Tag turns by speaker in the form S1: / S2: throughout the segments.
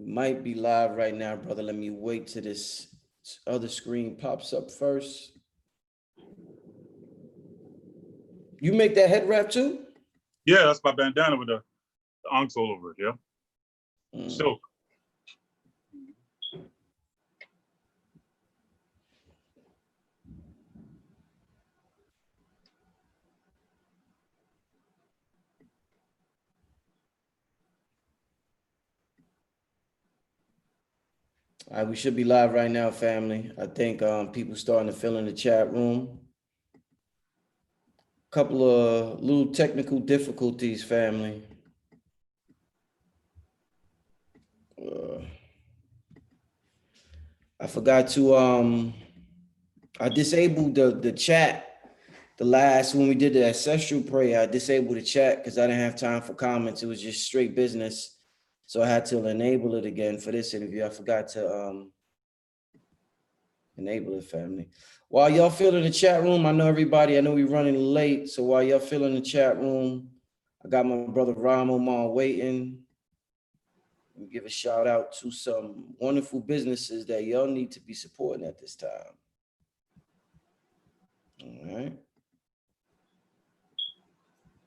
S1: might be live right now, brother. Let me wait till this other screen pops up first. You make that head wrap too?
S2: Yeah, that's my bandana with the ankhs all over it, yeah? Silk.
S1: All right, we should be live right now, family. I think people starting to fill in the chat room. Couple of little technical difficulties, family. I forgot to I disabled the chat the last when we did the ancestral prayer. I disabled the chat because I didn't have time for comments. It was just straight business. So I had to enable it again for this interview. I forgot to enable it, family. While y'all fill in the chat room, I know we're running late. So while y'all fill in the chat room, I got my brother Ramomar waiting. Give a shout out to some wonderful businesses that y'all need to be supporting at this time. All right.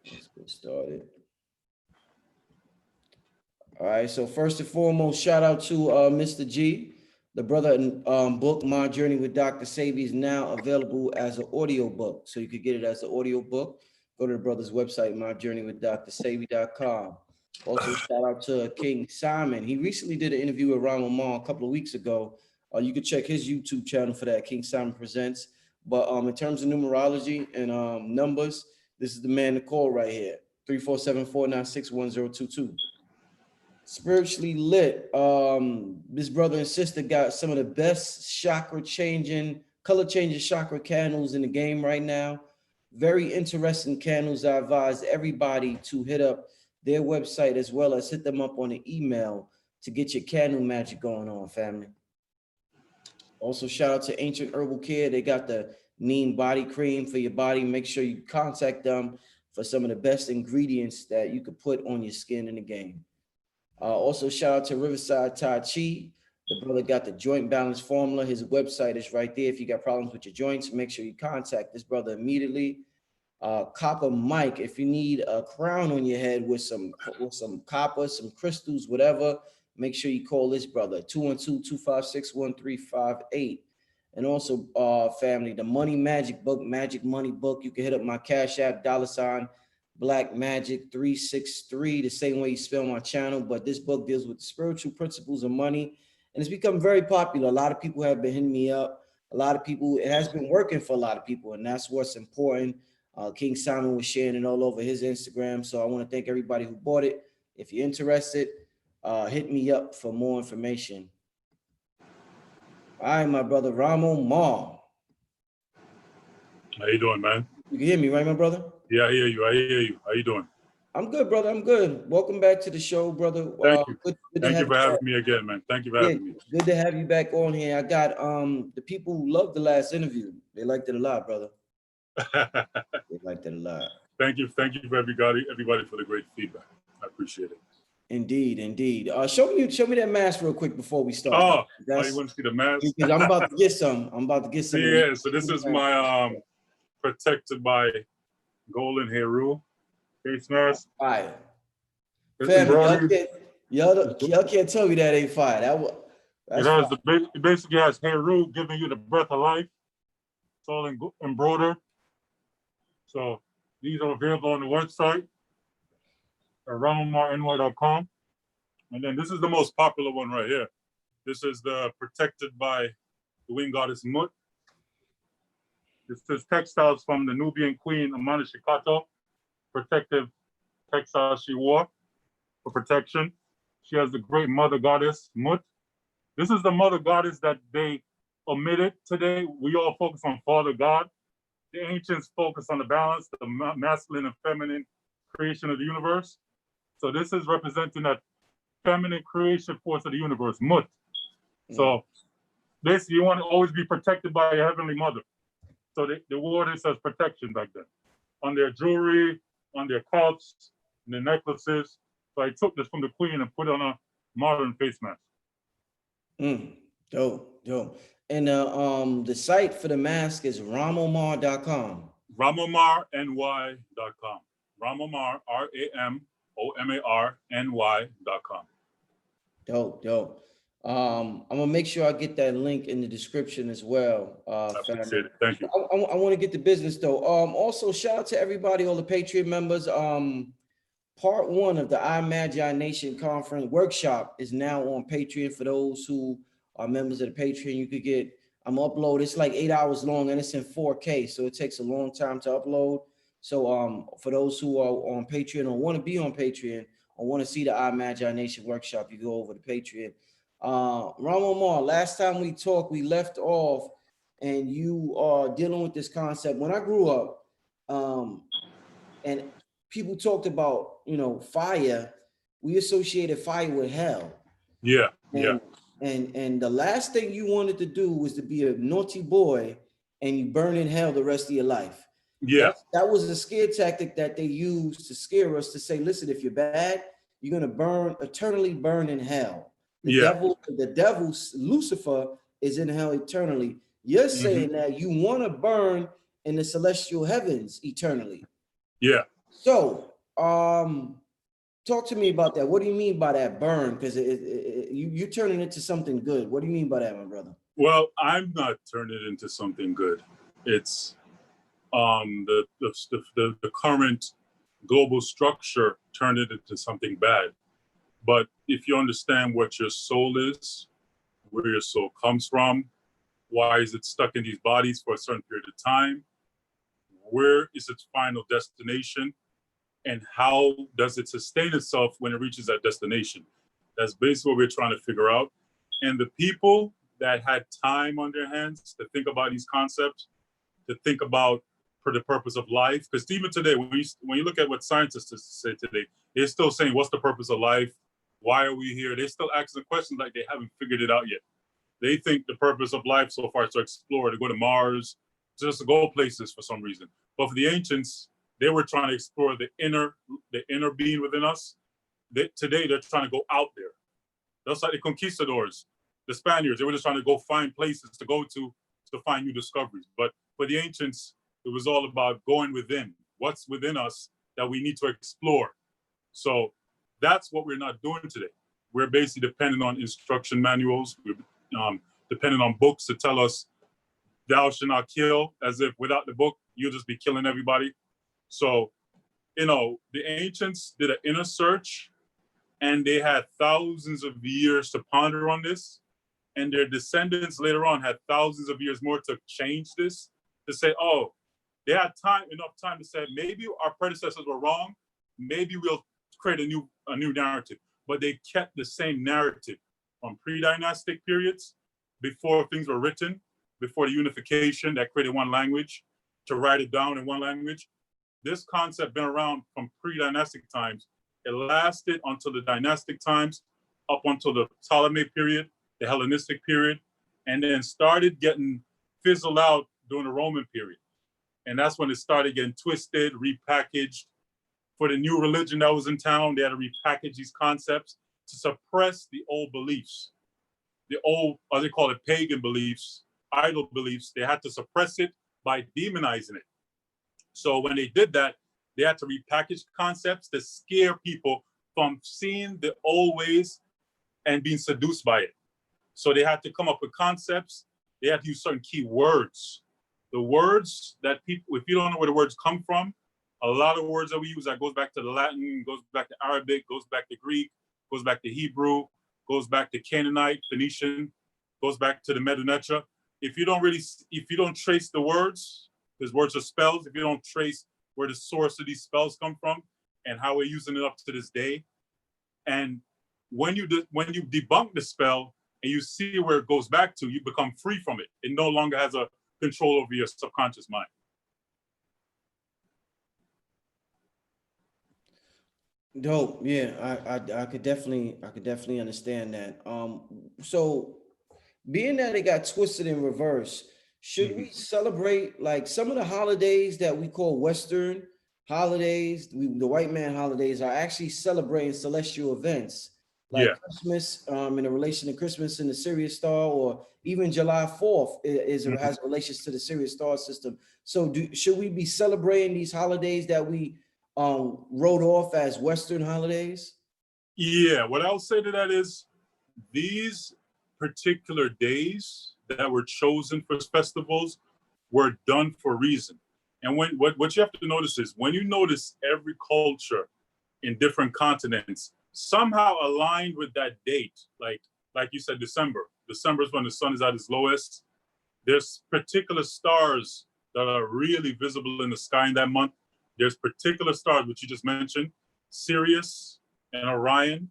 S1: Let's get started. All right. So first and foremost, shout out to Mr. G. The brother book, My Journey with Dr. Sebi, is now available as an audio book. So you could get it as an audio book. Go to the brother's website, myjourneywithdrsebi.com. Also, shout out to King Simon. He recently did an interview with Ramomar a couple of weeks ago. You can check his YouTube channel for that, King Simon Presents. But in terms of numerology and numbers, this is the man to call right here, 347-496-1022. Spiritually lit. This brother and sister got some of the best color changing chakra candles in the game right now. Very interesting candles. I advise everybody to hit up their website as well as hit them up on an email to get your candle magic going on, family. Also, shout out to Ancient Herbal Care. They got the neem body cream for your body. Make sure you contact them for some of the best ingredients that you could put on your skin in the game. Also, shout out to Riverside Tai Chi. The brother got the joint balance formula. His website is right there. If you got problems with your joints, make sure you contact this brother immediately. Copper Mike, if you need a crown on your head with some copper, some crystals, whatever, make sure you call this brother, 212-256-1358. And also, family, the Money Magic book, Magic Money book, you can hit up my Cash App, $ Black Magic 363, the same way you spell my channel. But this book deals with spiritual principles of money, and it's become very popular. A lot of people have been hitting me up. A lot of people, it has been working for a lot of people, and that's what's important. King Simon was sharing it all over his Instagram. So I want to thank everybody who bought it. If you're interested, hit me up for more information. All right, my brother Ramomar.
S2: How you doing, man?
S1: You can hear me, right, my brother?
S2: Yeah, I hear you. How you doing?
S1: I'm good, brother. I'm good. Welcome back to the show, brother.
S2: Thank you.
S1: Good
S2: Thank you for having me again, man. Thank you for having me.
S1: Good to have you back on here. I got the people who loved the last interview. They liked it a lot, brother. They liked it a lot.
S2: Thank you for everybody for the great feedback. I appreciate it.
S1: Indeed. Show me that mask real quick before we start.
S2: Oh, you want to see the mask?
S1: Because I'm about to get some.
S2: Yeah, so this is my protected by golden Heru face mask.
S1: Fire. Family, y'all can't tell me that ain't fire.
S2: It basically has Heru giving you the breath of life. It's all embroidered. So these are available on the website at RamomarNY.com. And then this is the most popular one right here. This is the protected by the wind goddess Mut. This is textiles from the Nubian queen Amana Shikato, protective textiles she wore for protection. She has the great mother goddess Mut. This is the mother goddess that they omitted today. We all focus on Father God. The ancients focus on the balance, the masculine and feminine creation of the universe. So this is representing that feminine creation force of the universe, Mut. So this, you want to always be protected by your heavenly mother. So they wore this as protection back then. On their jewelry, on their cups, and their necklaces. So I took this from the queen and put it on a modern face mask.
S1: Dope, dope. And the site for the mask is ramomar.com.
S2: RamomarNY.com. Ramomar, RamomarNY.com.
S1: Dope, dope. I'm gonna make sure I get that link in the description as well,
S2: I
S1: family.
S2: appreciate it. Thank you.
S1: I want to get the business though. Also shout out to everybody, all the Patreon members. Part one of the I Magi Nation conference workshop is now on Patreon. For those who are members of the Patreon, you could get, I'm upload. It's like 8 hours long and it's in 4K, so it takes a long time to upload. So for those who are on Patreon or want to be on Patreon or want to see the I Magi Nation workshop, you go over to Patreon. Ramomar, last time we talked, we left off, and you are dealing with this concept. When I grew up, and people talked about, fire, we associated fire with hell.
S2: Yeah, yeah,
S1: And and the last thing you wanted to do was to be a naughty boy and you burn in hell the rest of your life.
S2: yeah,
S1: That was a scare tactic that they used to scare us, to say, listen, if you're bad, you're gonna eternally burn in hell.
S2: yeah.
S1: The devil, Lucifer, is in hell eternally. You're
S2: Hmm.
S1: saying that you want to burn in the celestial heavens eternally.
S2: Yeah.
S1: So, talk to me about that. What do you mean by that burn? Because you turning it into something good. What do you mean by that, my brother?
S2: Well, I'm not turning it into something good. It's the current global structure turned it into something bad. But if you understand what your soul is, where your soul comes from, why is it stuck in these bodies for a certain period of time, where is its final destination, and how does it sustain itself when it reaches that destination? That's basically what we're trying to figure out. And the people that had time on their hands to think about these concepts, to think about for the purpose of life, because even today, when you look at what scientists say today, they're still saying, what's the purpose of life? Why are we here? They're still asking questions like they haven't figured it out yet. They think the purpose of life so far is to explore, to go to Mars, just to go places for some reason. But for the ancients, they were trying to explore the inner being within us. Today, they're trying to go out there. That's like the conquistadors, the Spaniards. They were just trying to go find places to go to find new discoveries. But for the ancients, it was all about going within. What's within us that we need to explore? So that's what we're not doing today. We're basically dependent on instruction manuals. We're dependent on books to tell us thou shalt not kill, as if without the book, you'll just be killing everybody. So, the ancients did an inner search and they had thousands of years to ponder on this. And their descendants later on had thousands of years more to change this, to say, oh, they had enough time to say, maybe our predecessors were wrong. Maybe we'll create a new narrative. But they kept the same narrative from pre-dynastic periods, before things were written, before the unification that created one language, to write it down in one language. This concept been around from pre-dynastic times. It lasted until the dynastic times, up until the Ptolemy period, the Hellenistic period, and then started getting fizzled out during the Roman period. And that's when it started getting twisted, repackaged. For the new religion that was in town, they had to repackage these concepts to suppress the old beliefs, the old, as they call it, pagan beliefs, idol beliefs. They had to suppress it by demonizing it. So when they did that, they had to repackage concepts to scare people from seeing the old ways and being seduced by it. So they had to come up with concepts. They had to use certain key words. The words that people, if you don't know where the words come from, a lot of words that we use that goes back to the Latin, goes back to Arabic, goes back to Greek, goes back to Hebrew, goes back to Canaanite, Phoenician, goes back to the Medo-Netra. If you don't trace the words, because words are spells, if you don't trace where the source of these spells come from and how we're using it up to this day, and when you debunk the spell and you see where it goes back to, you become free from it. It no longer has a control over your subconscious mind.
S1: Dope. Yeah, I could definitely understand that. So being that it got twisted in reverse, should we celebrate like some of the holidays that we call Western holidays? The white man holidays are actually celebrating celestial events. like
S2: Yeah.
S1: Christmas, in a relation to Christmas and the Sirius star, or even July 4th is
S2: Mhm.
S1: has relations to the Sirius star system. So should we be celebrating these holidays that we wrote off as Western holidays?
S2: Yeah, what I'll say to that is these particular days that were chosen for festivals were done for a reason. And what you have to notice is when you notice every culture in different continents somehow aligned with that date, like you said, December. December is when the sun is at its lowest. There's particular stars that are really visible in the sky in that month. There's particular stars, which you just mentioned, Sirius and Orion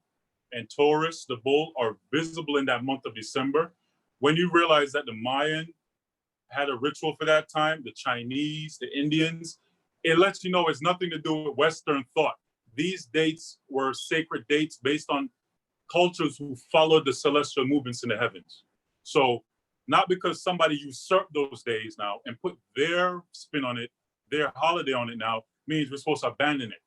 S2: and Taurus, the bull, are visible in that month of December. When you realize that the Mayan had a ritual for that time, the Chinese, the Indians, it lets you know it's nothing to do with Western thought. These dates were sacred dates based on cultures who followed the celestial movements in the heavens. So not because somebody usurped those days now and put their spin on it, their holiday on it now, means we're supposed to abandon it.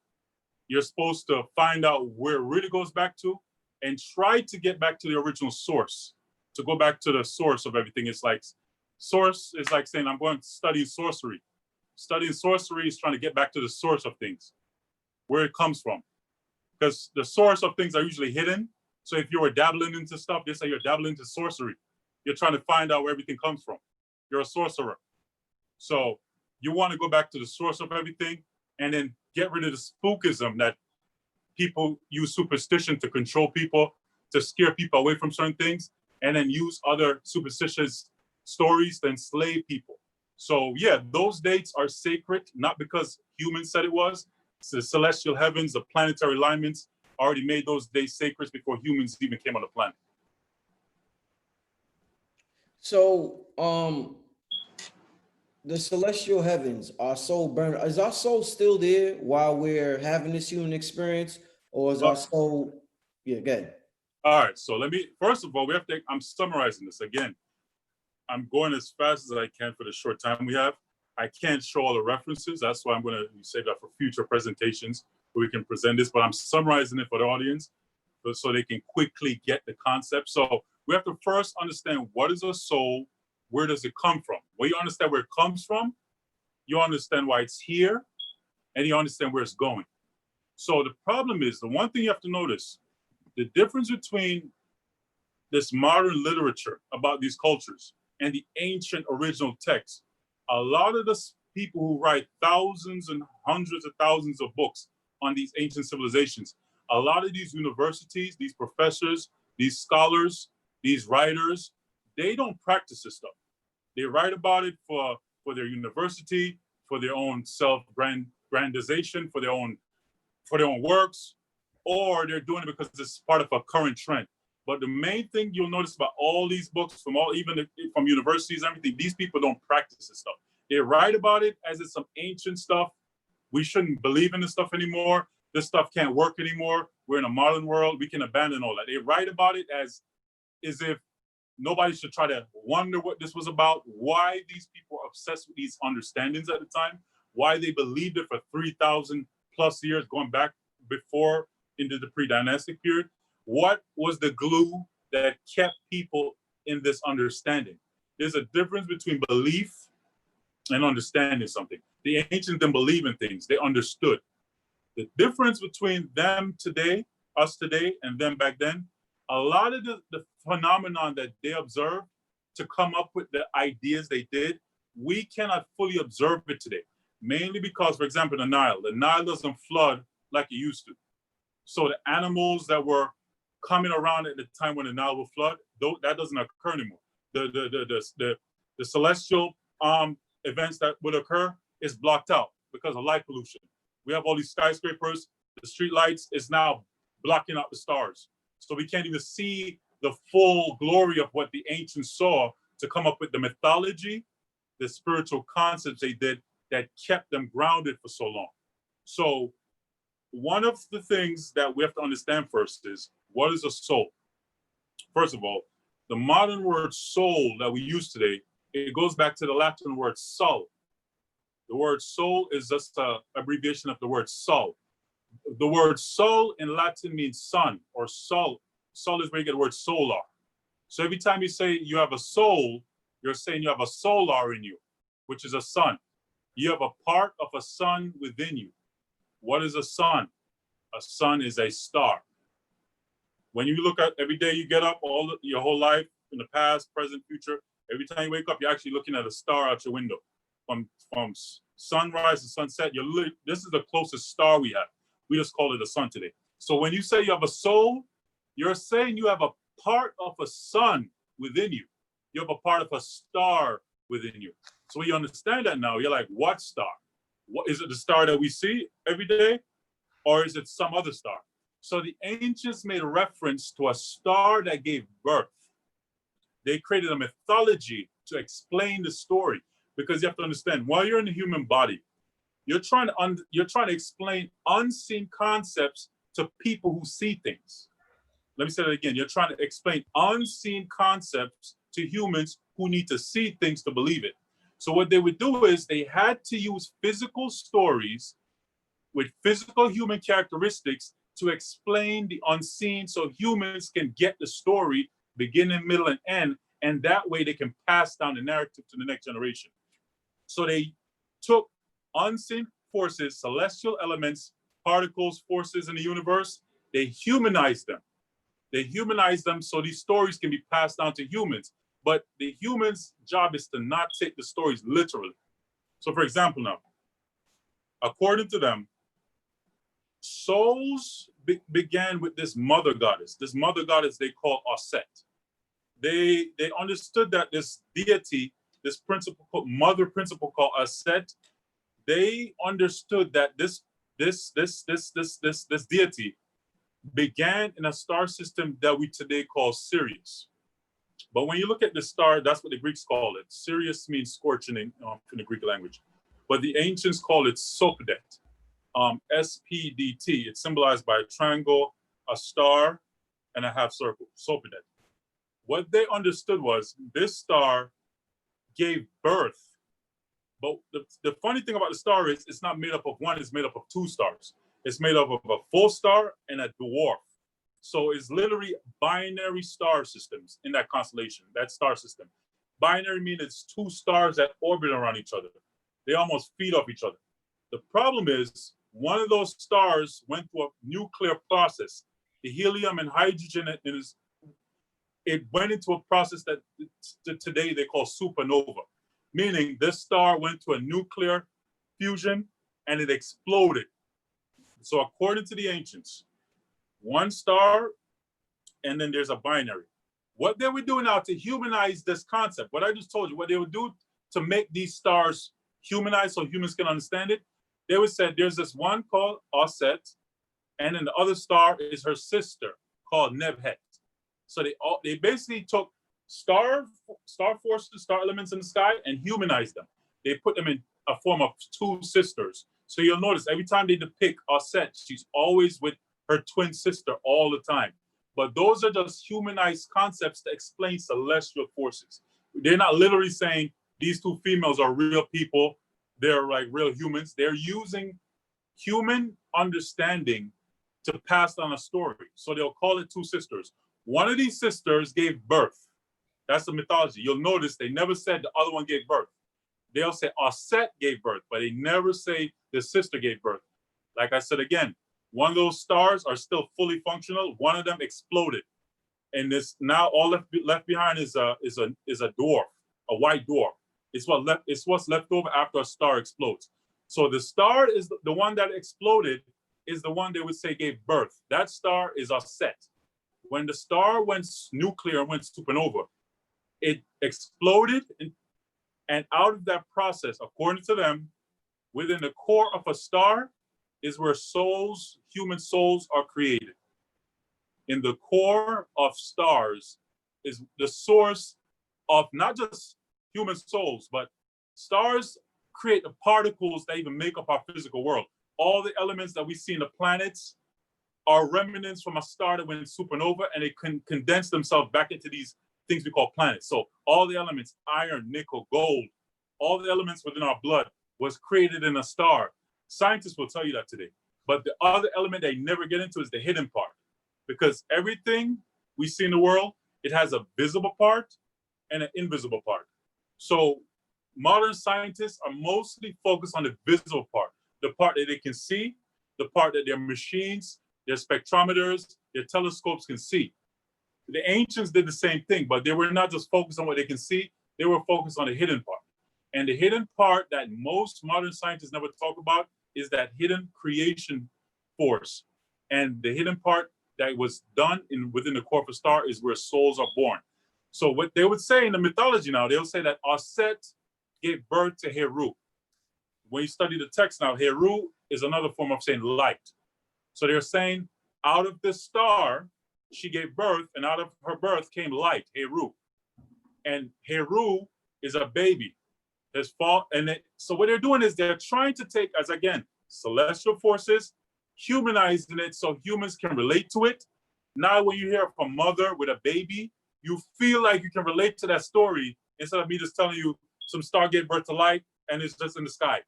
S2: You're supposed to find out where it really goes back to and try to get back to the original source, to go back to the source of everything. It's like source is like saying, I'm going to study sorcery. Studying sorcery is trying to get back to the source of things, where it comes from. Because the source of things are usually hidden. So if you were dabbling into stuff, they say you're dabbling into sorcery. You're trying to find out where everything comes from. You're a sorcerer. So you want to go back to the source of everything and then get rid of the spookism that people use superstition to control people, to scare people away from certain things, and then use other superstitious stories to enslave people. So yeah, those dates are sacred, not because humans said it was. It's the celestial heavens, the planetary alignments already made those days sacred before humans even came on the planet.
S1: So the celestial heavens, our soul burn. Is our soul still there while we're having this human experience, or is our soul? Yeah, good.
S2: All right, so let me, first of all, we have to, I'm summarizing this again. I'm going as fast as I can for the short time we have. I can't show all the references. That's why I'm going to save that for future presentations where we can present this, but I'm summarizing it for the audience so they can quickly get the concept. So we have to first understand what is a soul, where does it come from? When you understand where it comes from, you understand why it's here, and you understand where it's going. So the problem is, the one thing you have to notice, the difference between this modern literature about these cultures and the ancient original text, a lot of the people who write thousands and hundreds of thousands of books on these ancient civilizations, a lot of these universities, these professors, these scholars, these writers, they don't practice this stuff. They write about it for their university, for their own self-grandization, for their own works, or they're doing it because it's part of a current trend. But the main thing you'll notice about all these books, from universities, everything, these people don't practice this stuff. They write about it as it's some ancient stuff. We shouldn't believe in this stuff anymore. This stuff can't work anymore. We're in a modern world. We can abandon all that. They write about it as if nobody should try to wonder what this was about, why these people are obsessed with these understandings at the time, why they believed it for 3,000 plus years going back before into the pre-dynastic period. What was the glue that kept people in this understanding? There's a difference between belief and understanding something. The ancients didn't believe in things, they understood. The difference between them today, us today, and them back then, a lot of the phenomenon that they observed to come up with the ideas they did, we cannot fully observe it today. Mainly because, for example, the Nile doesn't flood like it used to. So the animals that were coming around at the time when the Nile will flood, that doesn't occur anymore. The celestial events that would occur is blocked out because of light pollution. We have all these skyscrapers, the street lights is now blocking out the stars. So we can't even see the full glory of what the ancients saw to come up with the mythology, the spiritual concepts they did that kept them grounded for so long. So one of the things that we have to understand first is, what is a soul? First of all, the modern word soul that we use today, it goes back to the Latin word sol. The word soul is just an abbreviation of the word sol. The word sol in Latin means sun or sol solar is where you get the word solar. So every time you say you have a soul, you're saying you have a solar in you, which is a sun. You have a part of a sun within you. What is a sun? A sun is a star. When you look at every day you get up, your whole life, in the past, present, future, every time you wake up, you're actually looking at a star out your window. From sunrise to sunset, this is the closest star we have. We just call it a sun today. So when you say you have a soul, you're saying you have a part of a sun within you. You have a part of a star within you. So when you understand that now, you're like, what star? What is it? The star that we see every day, or is it some other star? So the ancients made a reference to a star that gave birth. They created a mythology to explain the story, because you have to understand, while you're in the human body, you're trying to explain unseen concepts to people who see things. Let me say that again. You're trying to explain unseen concepts to humans who need to see things to believe it. So what they would do is they had to use physical stories with physical human characteristics to explain the unseen so humans can get the story, beginning, middle, and end, and that way they can pass down the narrative to the next generation. So they took unseen forces, celestial elements, particles, forces in the universe, they humanized them. They humanize them so these stories can be passed down to humans. But the humans' job is to not take the stories literally. So for example now, according to them, souls began with this mother goddess. This mother goddess they call Aset. They understood that this deity, this mother principle called Aset, they understood that this deity began in a star system that we today call Sirius. But when you look at the star, that's what the Greeks call it. Sirius means scorching in the Greek language. But the ancients call it Sopdet, S-P-D-T. It's symbolized by a triangle, a star, and a half circle, Sopdet. What they understood was this star gave birth. But the funny thing about the star is it's not made up of one, it's made up of two stars. It's made up of a full star and a dwarf. So it's literally binary star systems in that constellation, that star system. Binary means it's two stars that orbit around each other. They almost feed off each other. The problem is one of those stars went through a nuclear process. The helium and hydrogen, it went into a process that today they call supernova, meaning this star went to a nuclear fusion and it exploded. So according to the ancients, one star, and then there's a binary. What they would do now to humanize this concept, what I just told you, what they would do to make these stars humanized so humans can understand it, they would say there's this one called Aset, and then the other star is her sister called Nebhet. So they basically took star forces, star elements in the sky and humanized them. They put them in a form of two sisters. So you'll notice every time they depict Aset, she's always with her twin sister all the time. But those are just humanized concepts to explain celestial forces. They're not literally saying these two females are real people. They're like real humans. They're using human understanding to pass on a story. So they'll call it two sisters. One of these sisters gave birth. That's the mythology. You'll notice they never said the other one gave birth. They'll say Aset gave birth, but they never say the sister gave birth. Like I said again, one of those stars are still fully functional. One of them exploded, and this now all left behind is a dwarf, a white dwarf. It's what's left over after a star explodes. So the star is the one that exploded, is the one they would say gave birth. That star is Aset. When the star went nuclear and went supernova, it exploded, and out of that process, according to them, within the core of a star is where souls, human souls, are created. In the core of stars is the source of not just human souls, but stars create the particles that even make up our physical world. All the elements that we see in the planets are remnants from a star that went supernova, and it can condense themselves back into these things we call planets. So all the elements, iron, nickel, gold, all the elements within our blood was created in a star. Scientists will tell you that today. But the other element they never get into is the hidden part, because everything we see in the world, it has a visible part and an invisible part. So modern scientists are mostly focused on the visible part, the part that they can see, the part that their machines, their spectrometers, their telescopes can see. The ancients did the same thing, but they were not just focused on what they can see, they were focused on the hidden part. And the hidden part that most modern scientists never talk about is that hidden creation force. And the hidden part that was done within the core of a star is where souls are born. So what they would say in the mythology now, they would say that Aset gave birth to Heru. When you study the text now, Heru is another form of saying light. So they're saying out of this star, she gave birth, and out of her birth came light, Heru. And Heru is a baby. So what they're doing is they're trying to take, as again, celestial forces, humanizing it so humans can relate to it. Now, when you hear of a mother with a baby, you feel like you can relate to that story instead of me just telling you some star gave birth to light and it's just in the sky.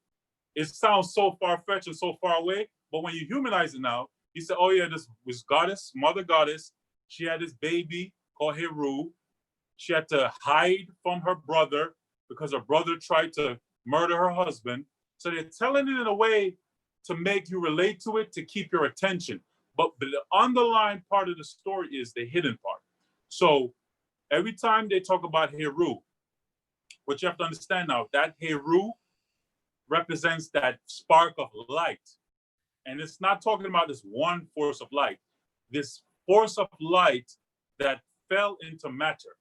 S2: It sounds so far-fetched and so far away, but when you humanize it now, you say, oh yeah, this was goddess, mother goddess. She had this baby called Heru. She had to hide from her brother because her brother tried to murder her husband. So they're telling it in a way to make you relate to it, to keep your attention. But the underlying part of the story is the hidden part. So every time they talk about Heru, what you have to understand now, that Heru represents that spark of light. And it's not talking about this one force of light, this force of light that fell into matter,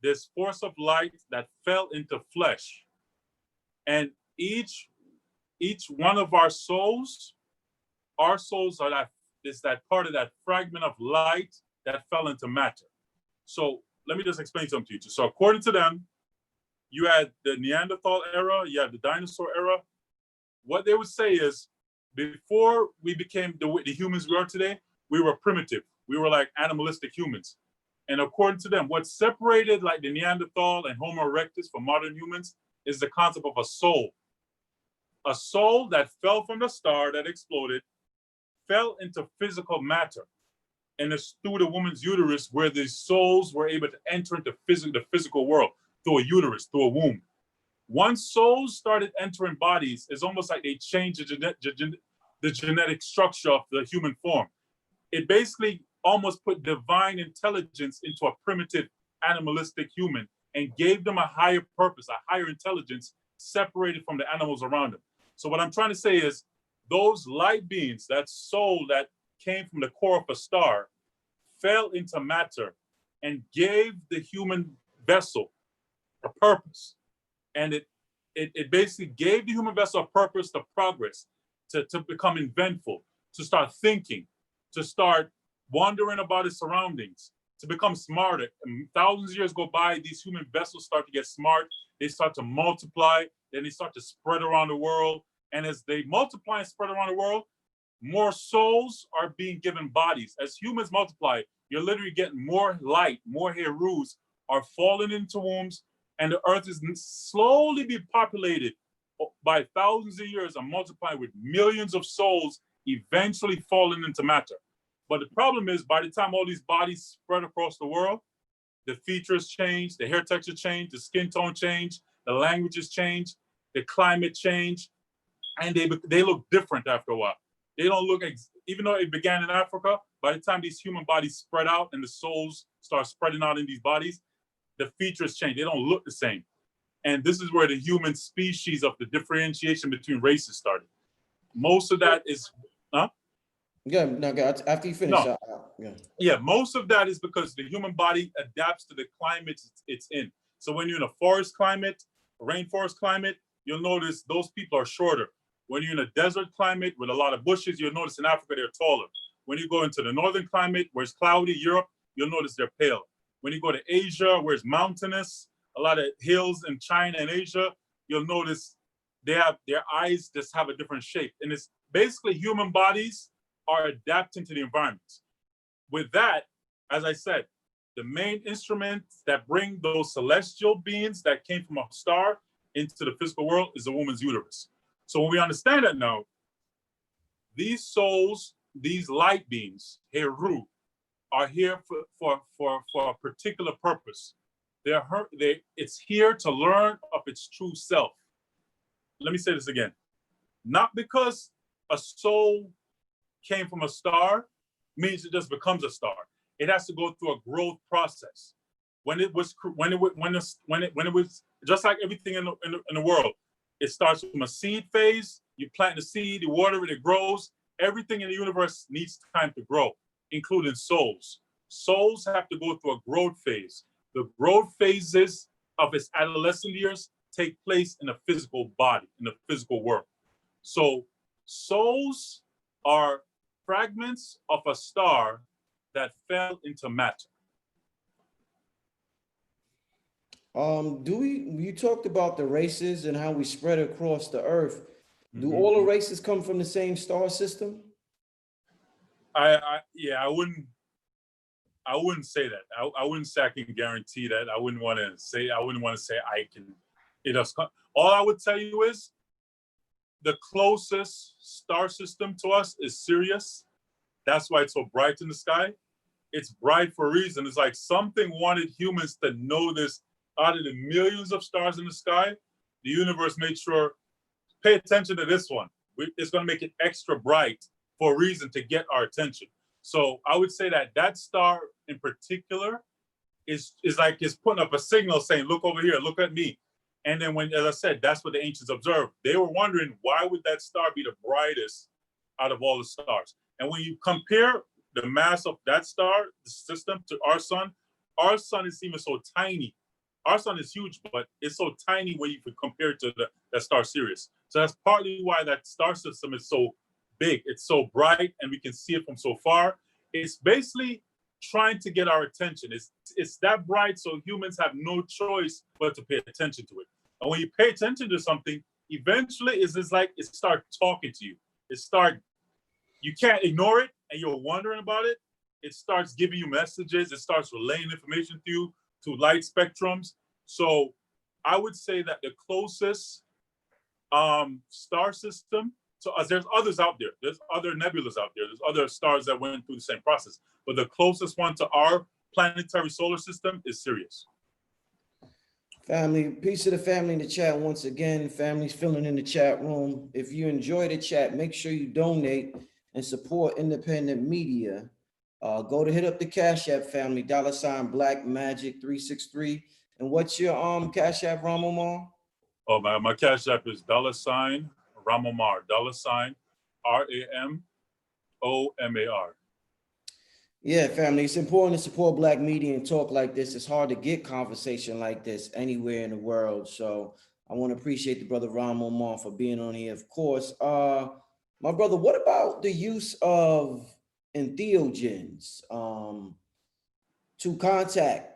S2: this force of light that fell into flesh. And each one of our souls are that part of that fragment of light that fell into matter. So let me just explain something to you. So according to them, you had the Neanderthal era, you had the dinosaur era. What they would say is, before we became the humans we are today, we were primitive. We were like animalistic humans. And according to them, what separated like the Neanderthal and Homo erectus from modern humans is the concept of a soul. A soul that fell from the star that exploded, fell into physical matter. And it's through the woman's uterus where the souls were able to enter into the physical world, through a uterus, through a womb. Once souls started entering bodies, it's almost like they changed the genetic structure of the human form. It basically almost put divine intelligence into a primitive animalistic human and gave them a higher purpose, a higher intelligence separated from the animals around them. So what I'm trying to say is those light beings, that soul that came from the core of a star, fell into matter and gave the human vessel a purpose. And it basically gave the human vessel a purpose to progress, to become inventful, to start thinking, to start wondering about its surroundings, to become smarter. And thousands of years go by, these human vessels start to get smart, they start to multiply, then they start to spread around the world. And as they multiply and spread around the world, more souls are being given bodies. As humans multiply, you're literally getting more light, more Herus are falling into wombs, and the earth is slowly being populated by thousands of years and multiplying with millions of souls eventually falling into matter. But the problem is, by the time all these bodies spread across the world, the features change, the hair texture change, the skin tone change, the languages change, the climate change, and they look different after a while. They don't look, even though it began in Africa, by the time these human bodies spread out and the souls start spreading out in these bodies, the features change. They don't look the same. And this is where the human species of the differentiation between races started. Most of that is, huh?
S1: Yeah, no, after you finish.
S2: No. Yeah, most of that is because the human body adapts to the climate it's in. So when you're in a forest climate, a rainforest climate, you'll notice those people are shorter. When you're in a desert climate with a lot of bushes, you'll notice in Africa they're taller. When you go into the northern climate where it's cloudy, Europe, you'll notice they're pale. When you go to Asia, where it's mountainous, a lot of hills in China and Asia, you'll notice their eyes just have a different shape. And it's basically human bodies are adapting to the environment. With that, as I said, the main instruments that bring those celestial beings that came from a star into the physical world is a woman's uterus. So when we understand that now, these souls, these light beings, Heru, are here for a particular purpose. It's here to learn of its true self. Let me say this again. Not because a soul came from a star means it just becomes a star. It has to go through a growth process. When it was just like everything in the world, it starts from a seed phase. You plant the seed, you water it, it grows. Everything in the universe needs time to grow, including souls. Souls have to go through a growth phase. The growth phases of its adolescent years take place in a physical body, in the physical world. So souls are fragments of a star that fell into matter.
S1: You talked about the races and how we spread across the earth. Do all the races come from the same star system?
S2: I wouldn't say that. I wouldn't say I can guarantee that. I wouldn't want to say I can. It does. All I would tell you is the closest star system to us is Sirius. That's why it's so bright in the sky. It's bright for a reason. It's like something wanted humans to know this. Out of the millions of stars in the sky, the universe made sure, pay attention to this one. It's going to make it extra bright for a reason to get our attention. So I would say that star in particular is like it's putting up a signal saying, look over here, look at me. And then as I said, that's what the ancients observed. They were wondering, why would that star be the brightest out of all the stars? And when you compare the mass of that star, the system, to our sun is even so tiny. Our sun is huge, but it's so tiny when you compare it to that star Sirius. So that's partly why that star system is so big. It's so bright, and we can see it from so far. It's basically trying to get our attention. It's that bright, so humans have no choice but to pay attention to it. And when you pay attention to something, eventually it's like it starts talking to you. You can't ignore it, and you're wondering about it. It starts giving you messages. It starts relaying information to you to light spectrums. So I would say that the closest star system, so there's others out there. There's other nebulas out there. There's other stars that went through the same process. But the closest one to our planetary solar system is Sirius.
S1: Family, peace to the family in the chat once again. Family's filling in the chat room. If you enjoy the chat, make sure you donate and support independent media. Go to hit up the Cash App, family, $ Black Magic 363. And what's your Cash App, Ramomar?
S2: Oh, my Cash App is $ Ramomar, RAMOMAR.
S1: Yeah, family, it's important to support Black media and talk like this. It's hard to get conversation like this anywhere in the world. So I want to appreciate the brother Ramomar for being on here, of course. My brother, what about the use of entheogens to contact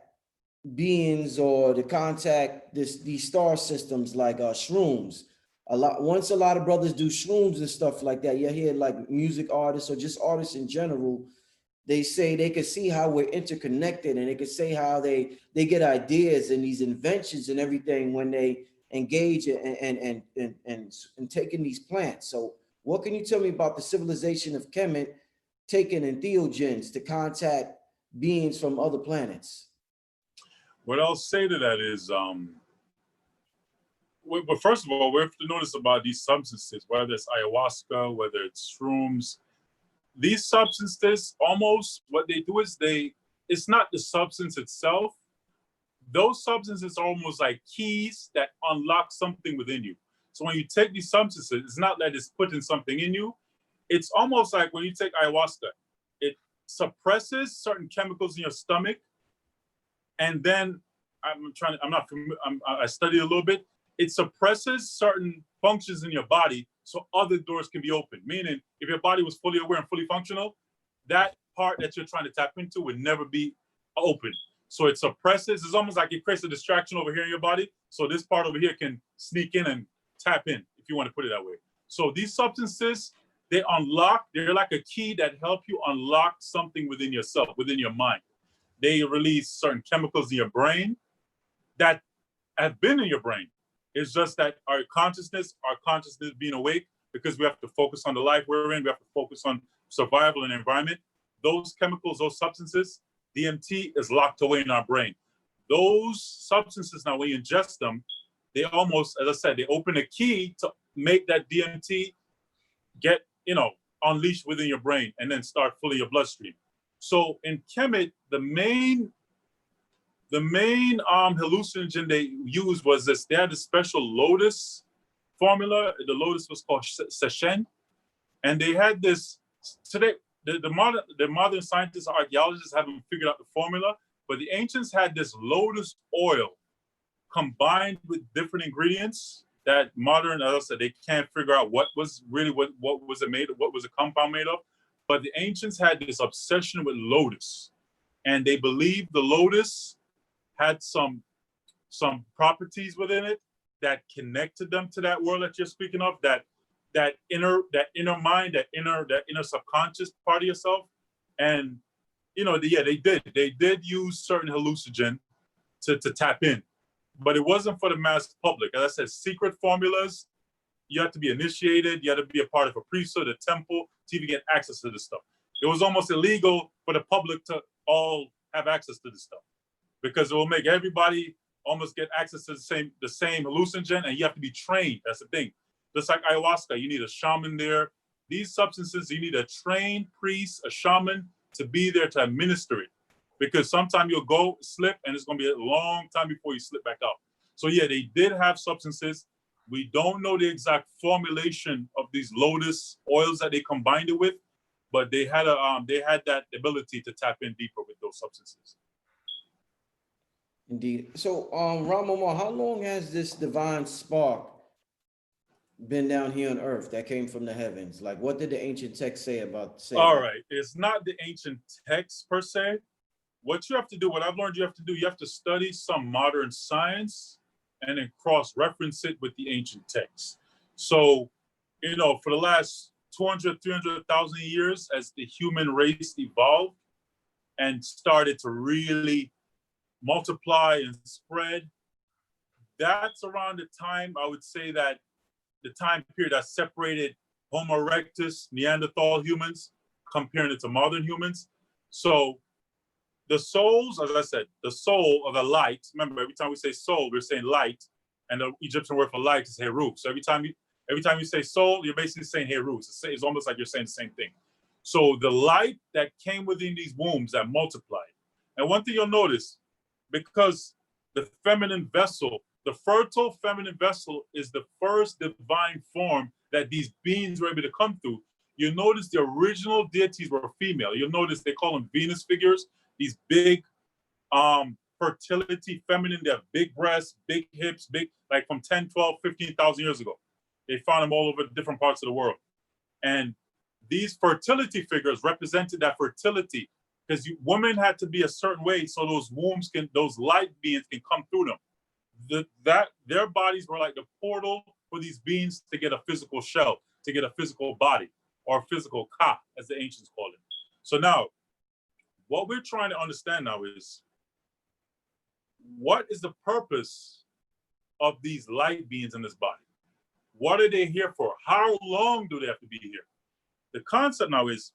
S1: beings or to contact these star systems like shrooms? Once a lot of brothers do shrooms and stuff like that, you hear like music artists or just artists in general, they say they can see how we're interconnected, and they can say how they get ideas and these inventions and everything when they engage and taking these plants. So what can you tell me about the civilization of Kemet taking entheogens to contact beings from other planets?
S2: What I'll say to that is, but first of all, we have to notice about these substances, whether it's ayahuasca, whether it's shrooms. These substances, almost what they do is it's not the substance itself. Those substances are almost like keys that unlock something within you. So when you take these substances, it's not that it's putting something in you. It's almost like when you take ayahuasca, it suppresses certain chemicals in your stomach. And then I studied a little bit. It suppresses certain functions in your body so other doors can be opened. Meaning, if your body was fully aware and fully functional, that part that you're trying to tap into would never be open. So it suppresses. It's almost like it creates a distraction over here in your body. So this part over here can sneak in and tap in, if you want to put it that way. So these substances, they're like a key that help you unlock something within yourself, within your mind. They release certain chemicals in your brain that have been in your brain. It's just that our consciousness being awake, because we have to focus on the life we're in, we have to focus on survival and environment. those chemicals, those substances, DMT is locked away in our brain. Those substances, now when you ingest them, they almost, as I said, they open a key to make that DMT get, unleashed within your brain and then start filling your bloodstream. So in Kemet, the main hallucinogen they used was this. They had a special lotus formula. The lotus was called seshen, and they had this. Today, the modern scientists, archaeologists haven't figured out the formula, but the ancients had this lotus oil combined with different ingredients that modern, as I said, they can't figure out what was it made of, what was the compound made of. But the ancients had this obsession with lotus, and they believed the lotus had some properties within it that connected them to that world that you're speaking of, that inner mind, that inner subconscious part of yourself. And they did use certain hallucinogen to tap in, but it wasn't for the mass public. As I said, secret formulas, you have to be initiated, you have to be a part of a priesthood, a temple, to even get access to this stuff. It was almost illegal for the public to all have access to this stuff, because it will make everybody almost get access to the same hallucinogen, and you have to be trained. That's the thing. Just like ayahuasca, you need a shaman there. These substances, you need a trained priest, a shaman, to be there to administer it, because sometimes you'll go slip and it's going to be a long time before you slip back out. So yeah, they did have substances. We don't know the exact formulation of these lotus oils that they combined it with, but they had that ability to tap in deeper with those substances.
S1: Indeed. So, Ramomar, how long has this divine spark been down here on earth that came from the heavens? Like, what did the ancient text say about?
S2: All right, it's not the ancient text per se. What you have to do, what I've learned you have to do, you have to study some modern science and then cross-reference it with the ancient texts. So, for the last 200, 300,000 years, as the human race evolved and started to really multiply and spread, that's around the time, I would say, that the time period that separated Homo erectus, Neanderthal humans, comparing it to modern humans. So the souls, as I said, the soul of the light, remember, every time we say soul, we're saying light, and the Egyptian word for light is Heru. So every time you say soul, you're basically saying Heru. It's almost like you're saying the same thing. So the light that came within these wombs that multiplied. And one thing you'll notice, because the feminine vessel, the fertile feminine vessel, is the first divine form that these beings were able to come through. You'll notice the original deities were female. You'll notice they call them Venus figures, these big fertility feminine. They have big breasts, big hips, big, like from 10, 12, 15,000 years ago. They found them all over different parts of the world. And these fertility figures represented that fertility, because women had to be a certain way so those wombs those light beings can come through them. Their bodies were like the portal for these beings to get a physical shell, to get a physical body, or a physical ka, as the ancients call it. So now, what we're trying to understand now is, what is the purpose of these light beings in this body? What are they here for? How long do they have to be here? The concept now is,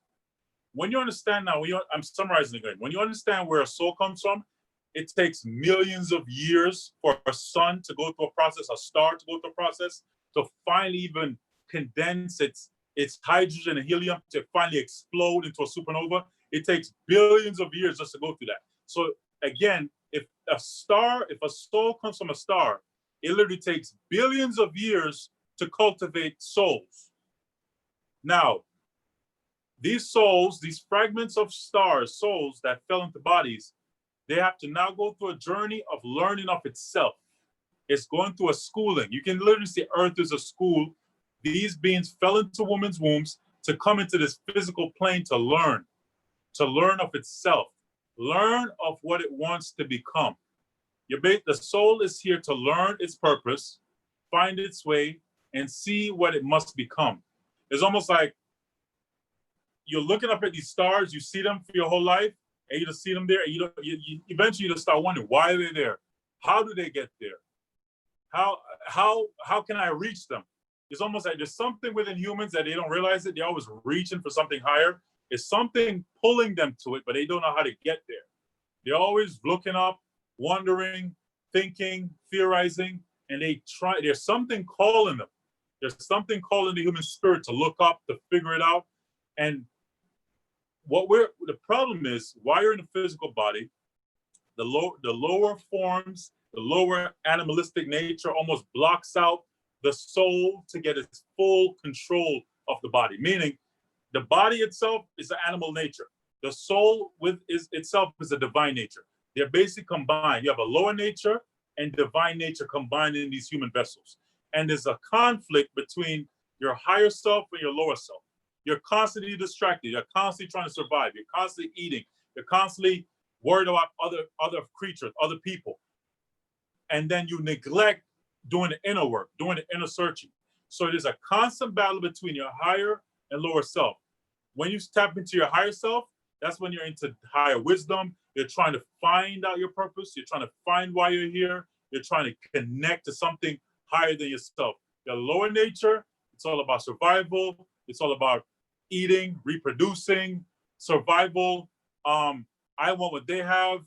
S2: when you understand now, I'm summarizing again, when you understand where a soul comes from, it takes millions of years for a sun to go through a process, a star to go through a process, to finally even condense its hydrogen and helium to finally explode into a supernova. It takes billions of years just to go through that. So again, if a soul comes from a star, it literally takes billions of years to cultivate souls. Now, these souls, these fragments of stars, souls that fell into bodies, they have to now go through a journey of learning of itself. It's going through a schooling. You can literally see Earth is a school. These beings fell into women's wombs to come into this physical plane to learn of itself, learn of what it wants to become. The soul is here to learn its purpose, find its way, and see what it must become. It's almost like you're looking up at these stars, you see them for your whole life, and you just see them there, and you eventually you just start wondering, why are they there? How do they get there? How can I reach them? It's almost like there's something within humans that they don't realize it. They're always reaching for something higher. It's something pulling them to it, but they don't know how to get there. They're always looking up, wondering, thinking, theorizing, and there's something calling them. There's something calling the human spirit to look up, to figure it out. And the problem is, while you're in the physical body, the lower forms, the lower animalistic nature almost blocks out the soul to get its full control of the body. Meaning, the body itself is an animal nature. The soul itself is a divine nature. They're basically combined. You have a lower nature and divine nature combined in these human vessels. And there's a conflict between your higher self and your lower self. You're constantly distracted. You're constantly trying to survive. You're constantly eating. You're constantly worried about other creatures, other people. And then you neglect doing the inner work, doing the inner searching. So there's a constant battle between your higher and lower self. When you tap into your higher self, that's when you're into higher wisdom. You're trying to find out your purpose. You're trying to find why you're here. You're trying to connect to something higher than yourself. Your lower nature, it's all about survival. It's all about eating, reproducing, survival. I want what they have.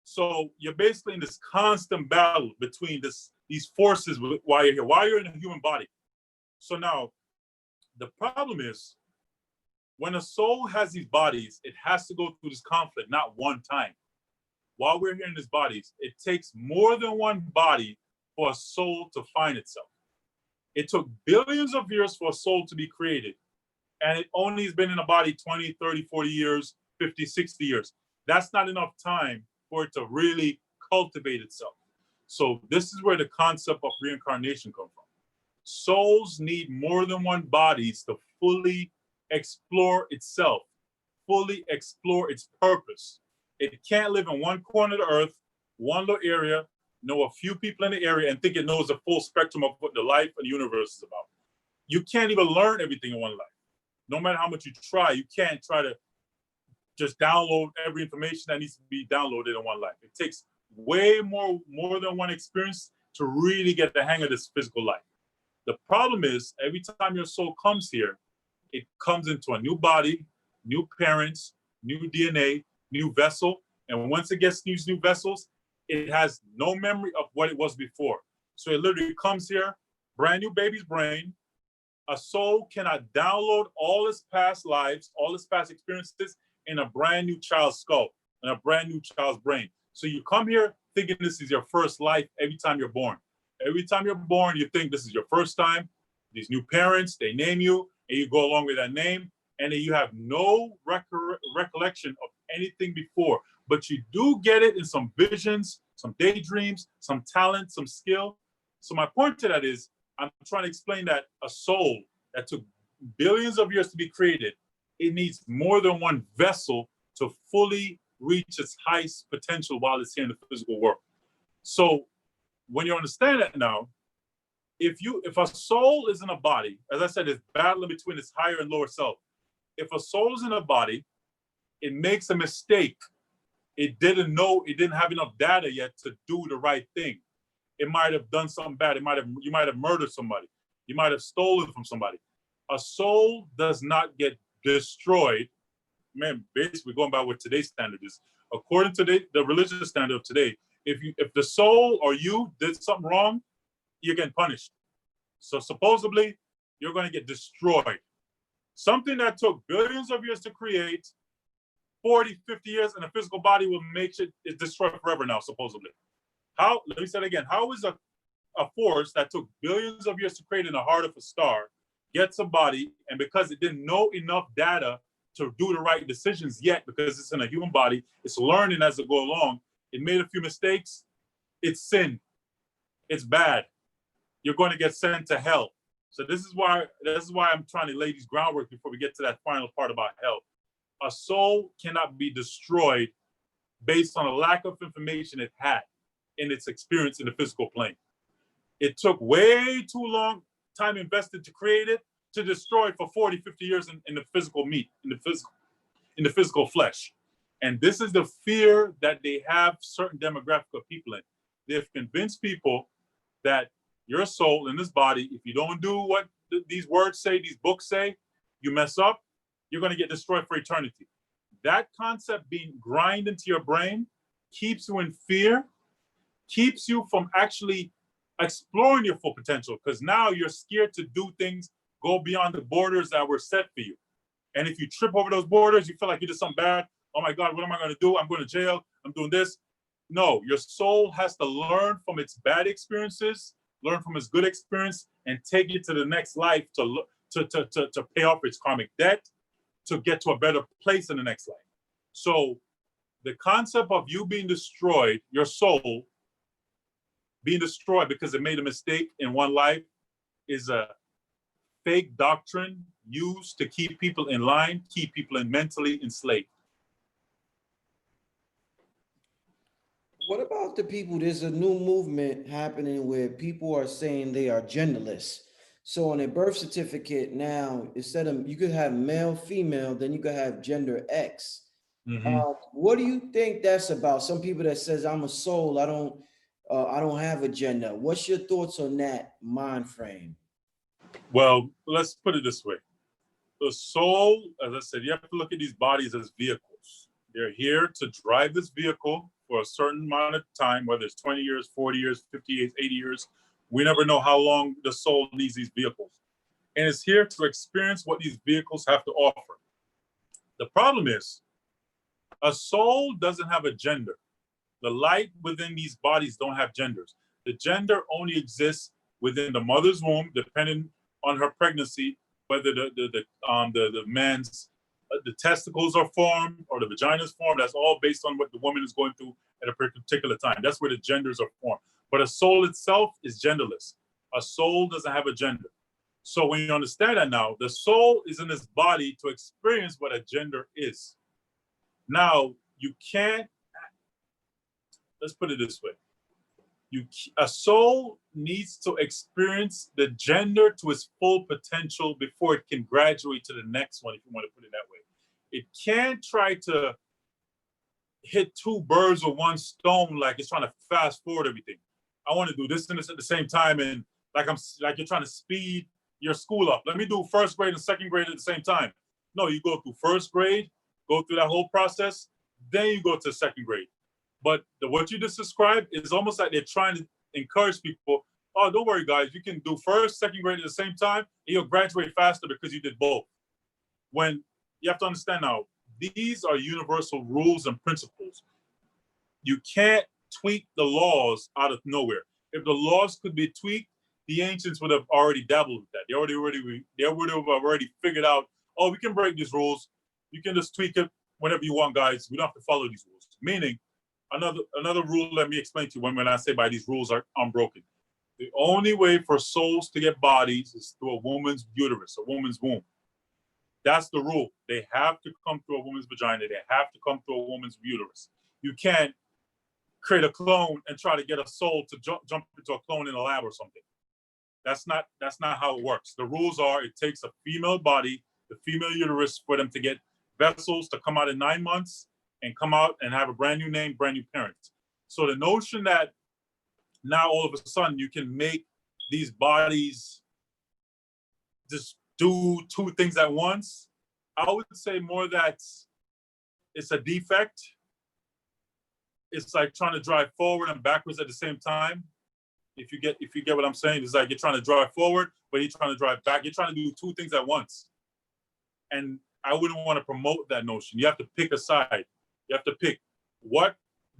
S2: So you're basically in this constant battle between these forces while you're here, while you're in a human body. So now, the problem is, when a soul has these bodies, it has to go through this conflict, not one time. While we're here in these bodies, it takes more than one body for a soul to find itself. It took billions of years for a soul to be created, and it only has been in a body 20, 30, 40 years, 50, 60 years. That's not enough time for it to really cultivate itself. So this is where the concept of reincarnation comes from. Souls need more than one bodies to fully explore itself, fully explore its purpose. It can't live in one corner of the earth, one little area, know a few people in the area, and think it knows the full spectrum of what the life and the universe is about. You can't even learn everything in one life. No matter how much you try, you can't try to just download every information that needs to be downloaded in one life. It takes way more than one experience to really get the hang of this physical life. The problem is, every time your soul comes here, it comes into a new body, new parents, new DNA, new vessel. And once it gets these new vessels, it has no memory of what it was before. So it literally comes here, brand new baby's brain. A soul cannot download all its past lives, all its past experiences in a brand new child's skull, in a brand new child's brain. So you come here thinking this is your first life every time you're born. Every time you're born, you think this is your first time. These new parents, they name you, and you go along with that name, and then you have no recollection of anything before. But you do get it in some visions, some daydreams, some talent, some skill. So my point to that is, I'm trying to explain that a soul that took billions of years to be created, it needs more than one vessel to fully reach its highest potential while it's here in the physical world. So when you understand that now, if a soul is in a body, as I said, it's battling between its higher and lower self. If a soul is in a body, it makes a mistake. It didn't know, it didn't have enough data yet to do the right thing. It might have done something bad. You might have murdered somebody. You might have stolen from somebody. A soul does not get destroyed. Man, basically going by what today's standard is. According to the religious standard of today, if the soul or you did something wrong, you're getting punished. So supposedly, you're going to get destroyed. Something that took billions of years to create, 40, 50 years in a physical body will make it destroyed forever now, supposedly. Let me say it again. How is a force that took billions of years to create in the heart of a star gets a body, and because it didn't know enough data to do the right decisions yet, because it's in a human body, it's learning as it go along, it made a few mistakes, it's sin, it's bad. You're going to get sent to hell. So this is why I'm trying to lay these groundwork before we get to that final part about hell. A soul cannot be destroyed based on a lack of information it had in its experience in the physical plane. It took way too long time invested to create it, to destroy it for 40, 50 years in the physical meat, in the physical flesh. And this is the fear that they have certain demographic of people in. They've convinced people that your soul in this body, if you don't do what these words say, these books say, you mess up, you're going to get destroyed for eternity. That concept being grind into your brain keeps you in fear, keeps you from actually exploring your full potential, because now you're scared to do things, go beyond the borders that were set for you. And if you trip over those borders, you feel like you did something bad. Oh my God, what am I going to do? I'm going to jail. I'm doing this. No, your soul has to learn from its bad experiences, learn from its good experience, and take it to the next life to pay off its karmic debt, to get to a better place in the next life. So the concept of you being destroyed, your soul being destroyed because it made a mistake in one life, is a fake doctrine used to keep people in line, keep people mentally enslaved.
S1: What about the people? There's a new movement happening where people are saying they are genderless. So on a birth certificate now, instead of you could have male, female, then you could have gender X. What do you think that's about? Some people that says I'm a soul, I don't have a gender. What's your thoughts on that mind frame?
S2: Well, let's put it this way. The soul, as I said, you have to look at these bodies as vehicles. They're here to drive this vehicle for a certain amount of time, whether it's 20 years, 40 years, 50 years, 80 years. We never know how long the soul needs these vehicles. And it's here to experience what these vehicles have to offer. The problem is, a soul doesn't have a gender. The light within these bodies don't have genders. The gender only exists within the mother's womb, depending on her pregnancy, whether the man's the testicles are formed or the vagina is formed. That's all based on what the woman is going through at a particular time. That's where the genders are formed. But a soul itself is genderless. A soul doesn't have a gender. So when you understand that now, the soul is in this body to experience what a gender is. Now, you can't, let's put it this way. A soul needs to experience the gender to its full potential before it can graduate to the next one, if you want to put it that way. It can't try to hit two birds with one stone, like it's trying to fast forward everything. I want to do this and this at the same time, and like you're trying to speed your school up. Let me do first grade and second grade at the same time. No, you go through first grade, go through that whole process, then you go to second grade. But what you just described is almost like they're trying to encourage people, oh, don't worry, guys, you can do first, second grade at the same time, and you'll graduate faster because you did both. When you have to understand now, these are universal rules and principles. You can't tweak the laws out of nowhere. If the laws could be tweaked, the ancients would have already dabbled with that. They would have already figured out, oh, we can break these rules. You can just tweak it whenever you want, guys. We don't have to follow these rules. Meaning, another rule, let me explain to you when I say by these rules are unbroken. The only way for souls to get bodies is through a woman's uterus, a woman's womb. That's the rule. They have to come through a woman's vagina. They have to come through a woman's uterus. You can't create a clone and try to get a soul to jump into a clone in a lab or something. That's not how it works. The rules are it takes a female body, the female uterus, for them to get vessels to come out in 9 months and come out and have a brand new name, brand new parents. So the notion that now all of a sudden you can make these bodies just do two things at once, I would say more that it's a defect. It's like trying to drive forward and backwards at the same time. If you get what I'm saying, it's like you're trying to drive forward, but you're trying to drive back. You're trying to do two things at once. And I wouldn't want to promote that notion. You have to pick a side. You have to pick what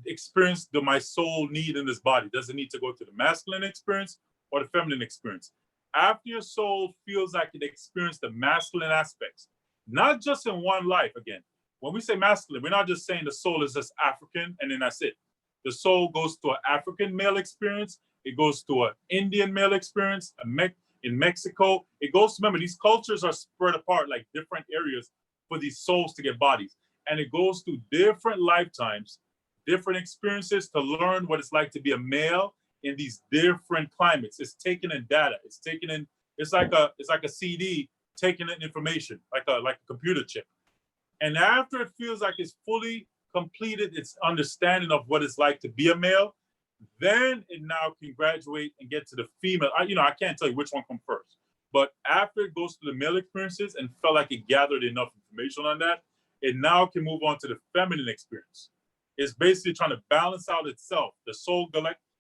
S2: experience do my soul need in this body? Does it need to go to the masculine experience or the feminine experience? After your soul feels like it experienced the masculine aspects, not just in one life again. When we say masculine, we're not just saying the soul is just African and then that's it. The soul goes to an African male experience. It goes to an Indian male experience, in Mexico. It goes to, remember, these cultures are spread apart like different areas for these souls to get bodies. And it goes to different lifetimes, different experiences to learn what it's like to be a male in these different climates. It's taking in data. It's like a CD taking in information, like a computer chip. And after it feels like it's fully completed its understanding of what it's like to be a male, then it now can graduate and get to the female. I can't tell you which one comes first. But after it goes to the male experiences and felt like it gathered enough information on that, it now can move on to the feminine experience. It's basically trying to balance out itself. The soul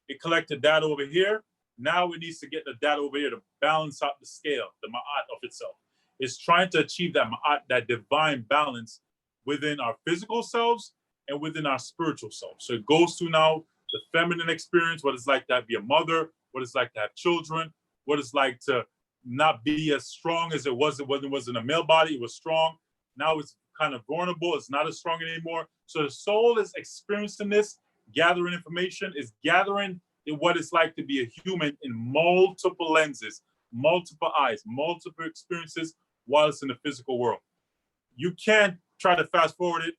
S2: it collected data over here. Now it needs to get the data over here to balance out the scale, the ma'at of itself. It's trying to achieve that ma'at, that divine balance within our physical selves and within our spiritual selves. So it goes to now the feminine experience, what it's like to be a mother, what it's like to have children, what it's like to not be as strong as it was when it was in a male body. It was strong. Now it's kind of vulnerable. It's not as strong anymore. So the soul is experiencing this, gathering information, is gathering what it's like to be a human in multiple lenses, multiple eyes, multiple experiences while it's in the physical world. You can't try to fast forward it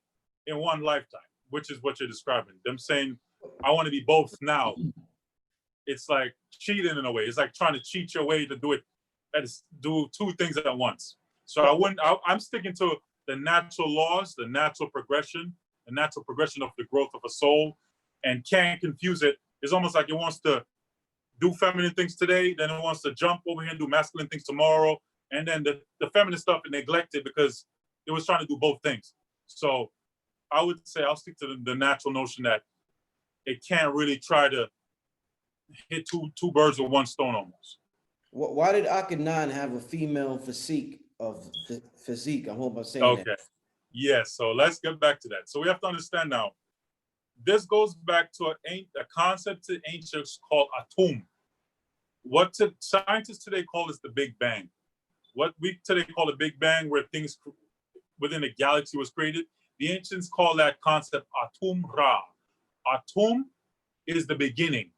S2: in one lifetime, which is what you're describing. Them saying, I want to be both now. It's like cheating in a way. It's like trying to cheat your way to do it, do two things at once. So I'm sticking to the natural laws, the natural progression of the growth of a soul, and can't confuse it. It's almost like it wants to do feminine things today, then it wants to jump over here and do masculine things tomorrow, and then the feminine stuff is neglected because it was trying to do both things. So I would say I'll stick to the natural notion that it can't really try to hit two birds with one stone almost.
S1: Why did Akhenaten have a female physique of physique? I hope I'm saying that.
S2: Okay. Yes. So let's get back to that. So we have to understand now. This goes back to a concept to ancients called atum. What scientists today call is the Big Bang. What we today call the Big Bang, where things within a galaxy was created. The ancients call that concept atum ra. Atum is the beginning.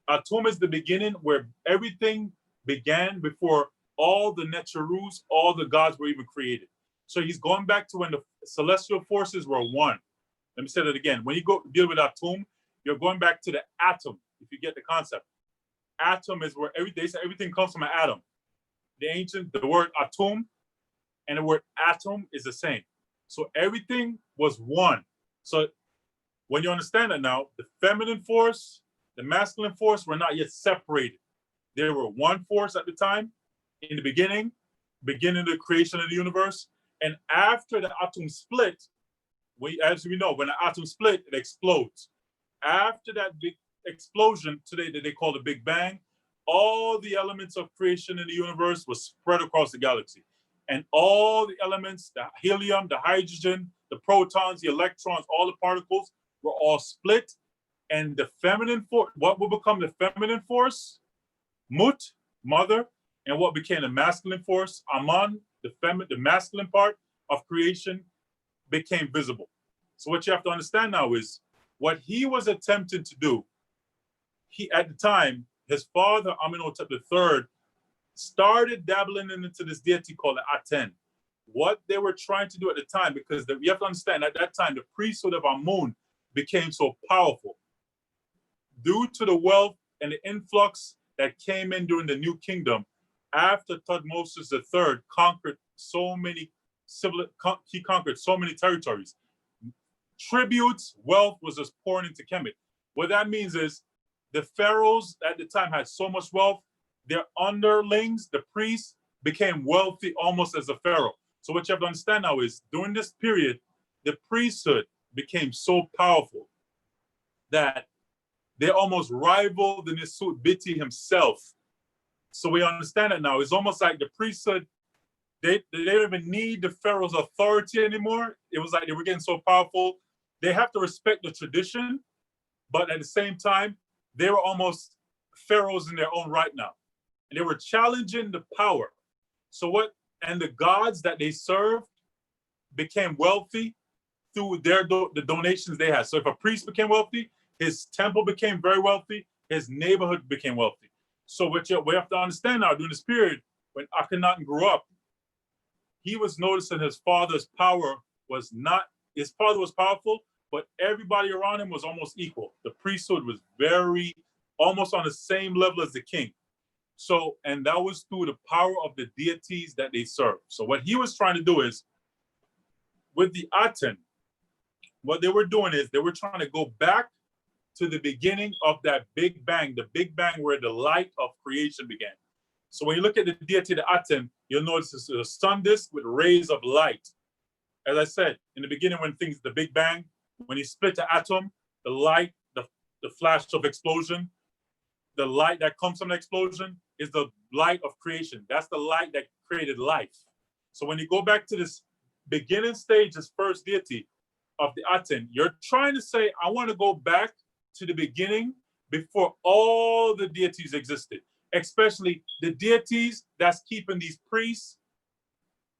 S2: Atum is the beginning where everything began before all the Netcherus, all the gods were even created. So he's going back to when the celestial forces were one. Let me say that again. When you go deal with Atum, you're going back to the atom, if you get the concept. Atom is where everything comes from an atom. The word Atum and the word atom is the same. So everything was one. So when you understand that now, the feminine force, the masculine force were not yet separated. They were one force at the time, in the beginning of the creation of the universe. And after the atom split, as we know, when the atom split, it explodes. After that big explosion today that they call the Big Bang, all the elements of creation in the universe was spread across the galaxy. And all the elements, the helium, the hydrogen, the protons, the electrons, all the particles were all split. And the feminine force, what will become the feminine force? Mut, mother, and what became the masculine force, Aman, the masculine part of creation, became visible. So what you have to understand now is what he was attempting to do. At the time, his father, Amenhotep III, started dabbling into this deity called the Aten. What they were trying to do at the time, because you have to understand, at that time, the priesthood of Amun became so powerful due to the wealth and the influx that came in during the New Kingdom after Thutmose III conquered so many territories. Tributes, wealth was just pouring into Kemet. What that means is the pharaohs at the time had so much wealth, their underlings, the priests, became wealthy almost as a pharaoh. So what you have to understand now is during this period, the priesthood became so powerful that they almost rivaled the Nisut Biti himself. So we understand it now. It's almost like the priesthood, they don't even need the pharaoh's authority anymore. It was like they were getting so powerful. They have to respect the tradition, but at the same time, they were almost pharaohs in their own right now. And they were challenging the power. And the gods that they served became wealthy through the donations they had. So if a priest became wealthy, his temple became very wealthy, his neighborhood became wealthy. So what we have to understand now, during this period, when Akhenaten grew up, he was noticing his father's power was not, his father was powerful, but everybody around him was almost equal. The priesthood was almost on the same level as the king. So, and that was through the power of the deities that they served. So what he was trying to do is, with the Aten, what they were doing is they were trying to go back to the beginning of that Big Bang, the Big Bang where the light of creation began. So when you look at the deity of the Aten, you'll notice it's a sun disk with rays of light. As I said, in the beginning, when things, the Big Bang, when he split the atom, the light, the flash of explosion, the light that comes from the explosion is the light of creation. That's the light that created life. So when you go back to this beginning stage, this first deity of the Aten, you're trying to say, I want to go back to the beginning before all the deities existed, especially the deities that's keeping these priests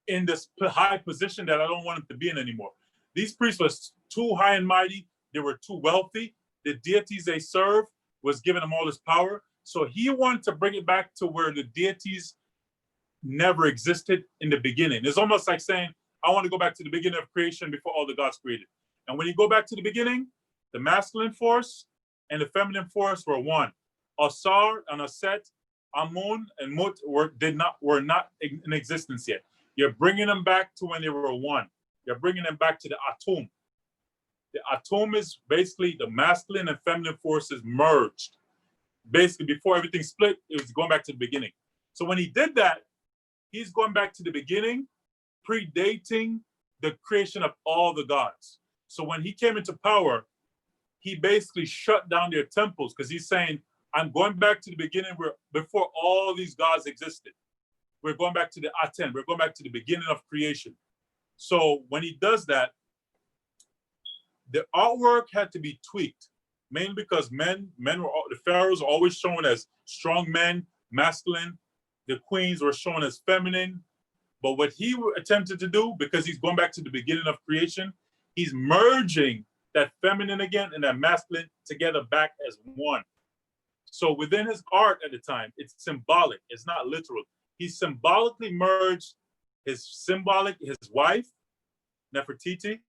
S2: in this high position that I don't want them to be in anymore. These priests were too high and mighty. They were too wealthy. The deities they served was giving them all this power. So he wanted to bring it back to where the deities never existed in the beginning. It's almost like saying, I want to go back to the beginning of creation before all the gods created. And when you go back to the beginning, the masculine force and the feminine force were one. Asar and Aset, Amun and Mut were not in existence yet. You're bringing them back to when they were one. You're bringing them back to the Atum. The Atum is basically the masculine and feminine forces merged. Basically, before everything split, it was going back to the beginning. So when he did that, he's going back to the beginning, predating the creation of all the gods. So when he came into power, he basically shut down their temples because he's saying, I'm going back to the beginning where before all these gods existed. We're going back to the Aten. We're going back to the beginning of creation. So when he does that, the artwork had to be tweaked, mainly because the pharaohs were always shown as strong men, masculine. The queens were shown as feminine. But what he attempted to do, because he's going back to the beginning of creation, he's merging that feminine again and that masculine together back as one. So within his art at the time, it's symbolic. It's not literal. He symbolically merged his wife, Nefertiti,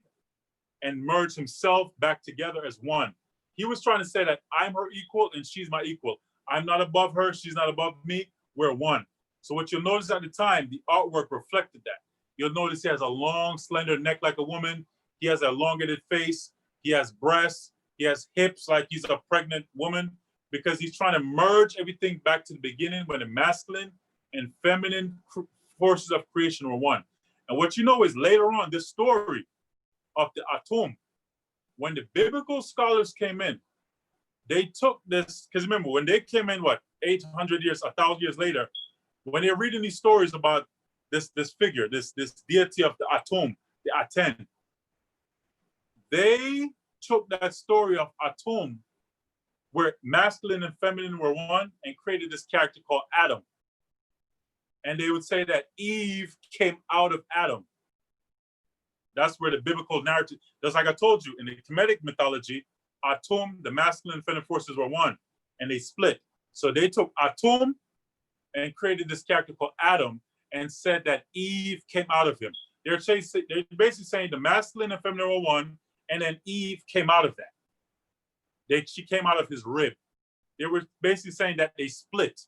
S2: and merged himself back together as one. He was trying to say that I'm her equal and she's my equal. I'm not above her, she's not above me, we're one. So what you'll notice at the time, the artwork reflected that. You'll notice he has a long, slender neck like a woman. He has an elongated face. He has breasts. He has hips like he's a pregnant woman, because he's trying to merge everything back to the beginning when the masculine and feminine forces of creation were one. And what you know is later on, this story of the Atum, when the biblical scholars came in, they took this, because remember, when they came in, 800 years, 1,000 years later, when they're reading these stories about this figure, this deity of the Atum, the Aten, they took that story of Atum, where masculine and feminine were one, and created this character called Adam. And they would say that Eve came out of Adam. That's where the biblical narrative, just like I told you, in the Kemetic mythology, Atum, the masculine and feminine forces were one, and they split. So they took Atum and created this character called Adam and said that Eve came out of him. They're basically saying the masculine and feminine were one, and then Eve came out of that. She came out of his rib. They were basically saying that they split.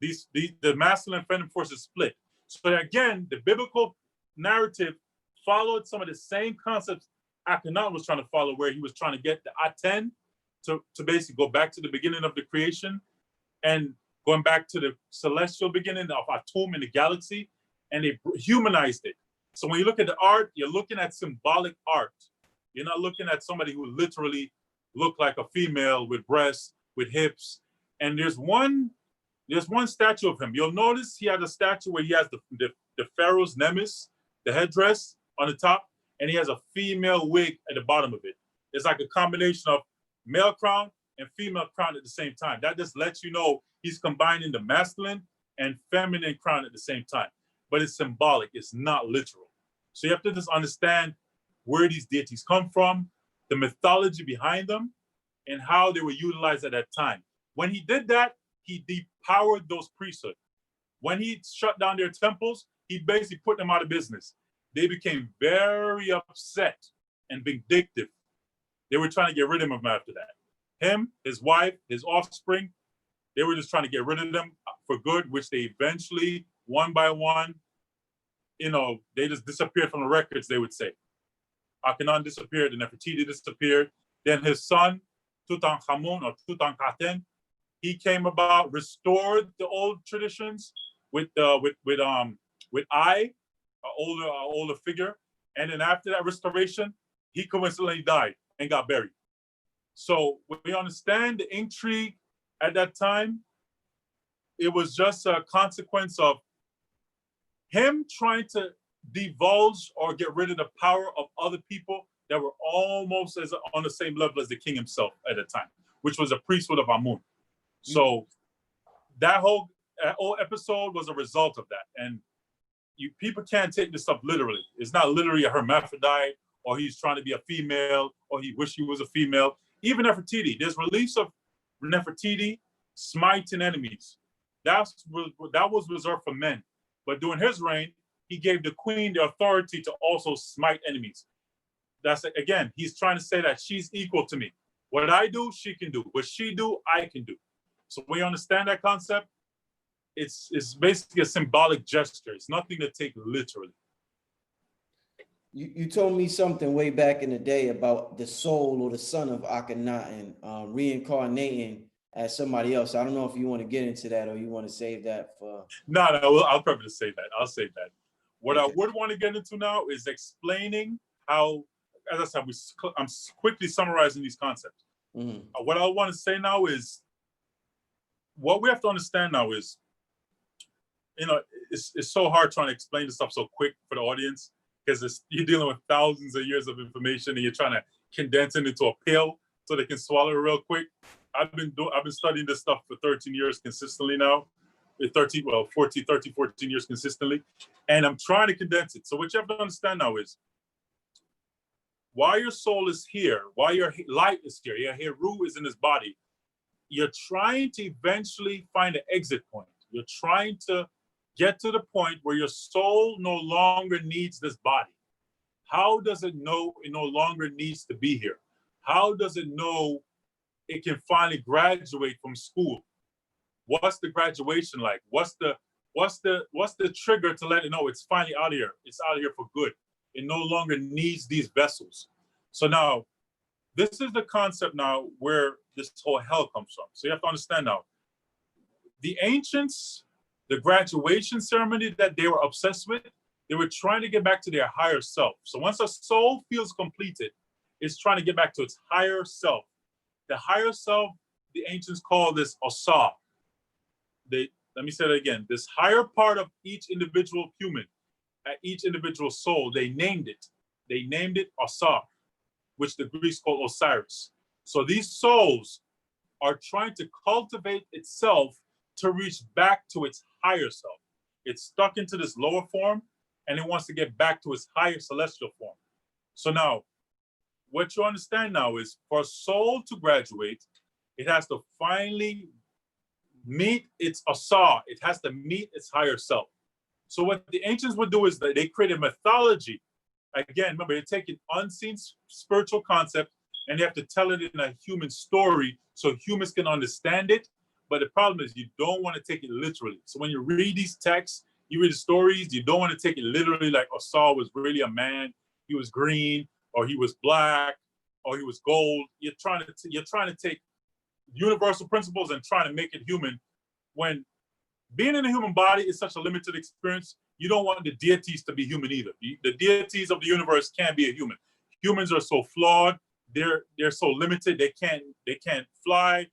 S2: The masculine and feminine forces split. So again, the biblical narrative followed some of the same concepts Akhenaten was trying to follow, where he was trying to get the Aten to basically go back to the beginning of the creation and going back to the celestial beginning of Atum in the galaxy, and they humanized it. So when you look at the art, you're looking at symbolic art. You're not looking at somebody who literally looked like a female with breasts, with hips. And there's one statue of him. You'll notice he has a statue where he has the pharaoh's nemes, the headdress on the top, and he has a female wig at the bottom of it. It's like a combination of male crown and female crown at the same time. That just lets you know he's combining the masculine and feminine crown at the same time. But it's symbolic, it's not literal. So you have to just understand where these deities come from, the mythology behind them, and how they were utilized at that time. When he did that, he depowered those priesthood. When he shut down their temples, he basically put them out of business. They became very upset and vindictive. They were trying to get rid of him after that. Him, his wife, his offspring, they were just trying to get rid of them for good, which they eventually, one by one, they just disappeared from the records, they would say. Akhenaten disappeared, and Nefertiti disappeared. Then his son, Tutankhamun or Tutankhaten, he came about, restored the old traditions with an older figure, and then after that restoration, he coincidentally died and got buried. So when we understand the intrigue at that time, it was just a consequence of him trying to divulge or get rid of the power of other people that were almost as on the same level as the king himself at the time, which was a priesthood of Amun. So that whole episode was a result of that. And people can't take this stuff literally. It's not literally a hermaphrodite, or he's trying to be a female, or he wished he was a female. Even Nefertiti, there's release of Nefertiti smiting enemies. That was reserved for men. But during his reign, he gave the queen the authority to also smite enemies. That's again, he's trying to say that she's equal to me. What I do, she can do. What she do, I can do. So when you understand that concept, it's basically a symbolic gesture. It's nothing to take literally.
S1: You told me something way back in the day about the soul or the son of Akhenaten reincarnating as somebody else. I don't know if you want to get into that or you want to save that for.
S2: No, I'll probably save that. I'll save that. What okay. I would want to get into now is explaining how, as I said, I'm quickly summarizing these concepts. Mm-hmm. What I want to say now is, what we have to understand now is, it's so hard trying to explain this stuff so quick for the audience, because you're dealing with thousands of years of information and you're trying to condense it into a pill so they can swallow it real quick. I've been studying this stuff for 13 years consistently now. 13 years consistently. And I'm trying to condense it. So what you have to understand now is, while your soul is here, while your light is here, your Heru is in his body, you're trying to eventually find an exit point. You're trying to get to the point where your soul no longer needs this body. How does it know it no longer needs to be here? How does it know it can finally graduate from school? What's the graduation like? What's the trigger to let it know it's finally out of here? It's out of here for good. It no longer needs these vessels. So now, this is the concept now where this whole hell comes from. So you have to understand now, the ancients, the graduation ceremony that they were obsessed with, they were trying to get back to their higher self. So once a soul feels completed, it's trying to get back to its higher self. The higher self, the ancients call this Asa. Let me say that again. This higher part of each individual human, each individual soul, they named it. They named it Asa, which the Greeks call Osiris. So these souls are trying to cultivate itself to reach back to its higher self. It's stuck into this lower form and it wants to get back to its higher celestial form. So now, what you understand now is, for a soul to graduate, it has to finally meet its Asa. It has to meet its higher self. So what the ancients would do is that they created mythology. Again, remember, they're taking unseen spiritual concept and they have to tell it in a human story so humans can understand it. But the problem is, you don't want to take it literally. So when you read these texts, you read the stories, you don't want to take it literally, like Asa was really a man, he was green, or he was black, or he was gold. You're trying to take universal principles and trying to make it human, when being in a human body is such a limited experience. You don't want the deities to be human either. The deities of the universe can't be a human. Humans are so flawed. They're so limited. They can't fly.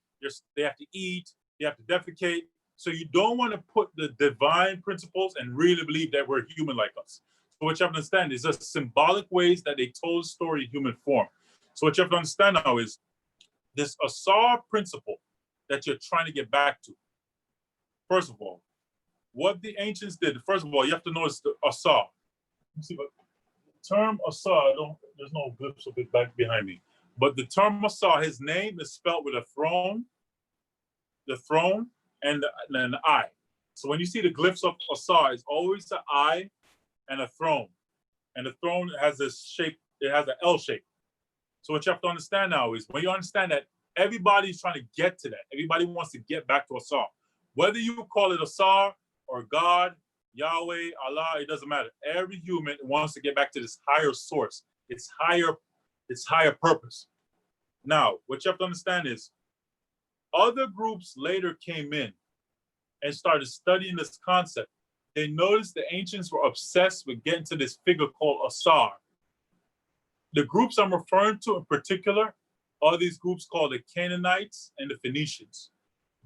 S2: They have to eat. They have to defecate. So you don't want to put the divine principles and really believe that we're human like us. So what you have to understand is just symbolic ways that they told the story in human form. So what you have to understand now is this Asar principle that you're trying to get back to. First of all, what the ancients did, first of all, you have to notice the Asar. See, but the term Asar, there's no glimpse of it back behind me. But the term Asar, his name is spelled with a throne, and an eye. So when you see the glyphs of Asar, it's always an eye and a throne. And the throne has this shape, it has an L shape. So what you have to understand now is, when you understand that everybody's trying to get to that, everybody wants to get back to Asar. Whether you call it Asar or God, Yahweh, Allah, it doesn't matter. Every human wants to get back to this higher source, its higher purpose. Now, what you have to understand is, other groups later came in and started studying this concept. They noticed the ancients were obsessed with getting to this figure called Asar. The groups I'm referring to in particular are these groups called the Canaanites and the Phoenicians.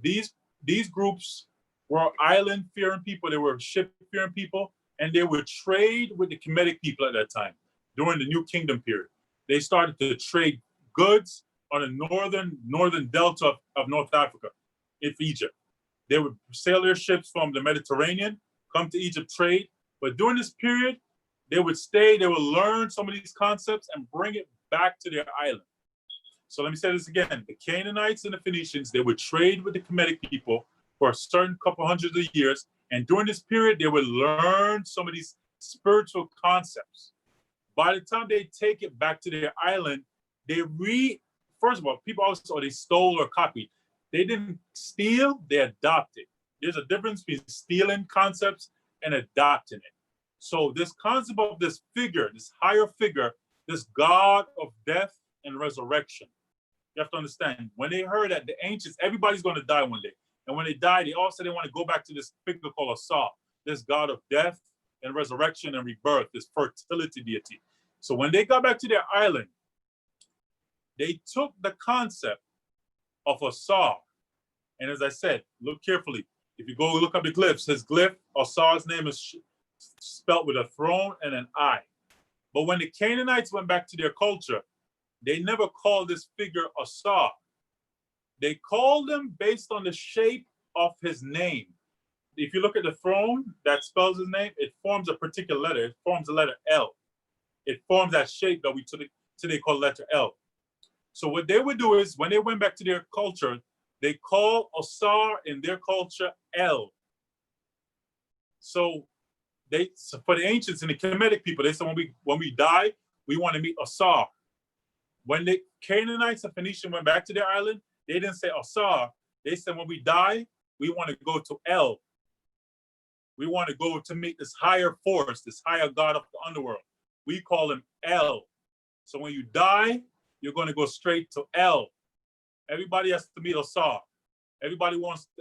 S2: These groups were island-fearing people, they were ship-fearing people, and they would trade with the Kemetic people at that time during the New Kingdom period. They started to trade goods on the northern delta of North Africa, in Egypt. They would sail their ships from the Mediterranean, come to Egypt, trade. But during this period, they would stay, they would learn some of these concepts and bring it back to their island. So let me say this again. The Canaanites and the Phoenicians, they would trade with the Kemetic people for a certain couple hundreds of years. And during this period, they would learn some of these spiritual concepts. By the time they take it back to their island, first of all, people always say they stole or copied. They didn't steal, they adopted. There's a difference between stealing concepts and adopting it. So this concept of this figure, this higher figure, this God of death and resurrection, you have to understand, when they heard that the ancients, everybody's going to die one day. And when they die, they all said they want to go back to this figure called Asar, this God of death and resurrection and rebirth, this fertility deity. So when they got back to their island, they took the concept of Asar. And as I said, look carefully. If you go look up the glyphs, his glyph, Asar's name is spelled with a throne and an I. But when the Canaanites went back to their culture, they never called this figure Asar. They called him based on the shape of his name. If you look at the throne that spells his name, it forms a particular letter. It forms the letter L. It forms that shape that we today call letter L. So what they would do is when they went back to their culture, they call Asar in their culture El. So for the ancients and the Kemetic people, they said when we die, we want to meet Asar. When the Canaanites and Phoenicians went back to their island, they didn't say Asar. They said when we die, we want to go to El. We want to go to meet this higher force, this higher God of the underworld. We call him El. So when you die, you're going to go straight to El. Everybody has to meet Asar. Everybody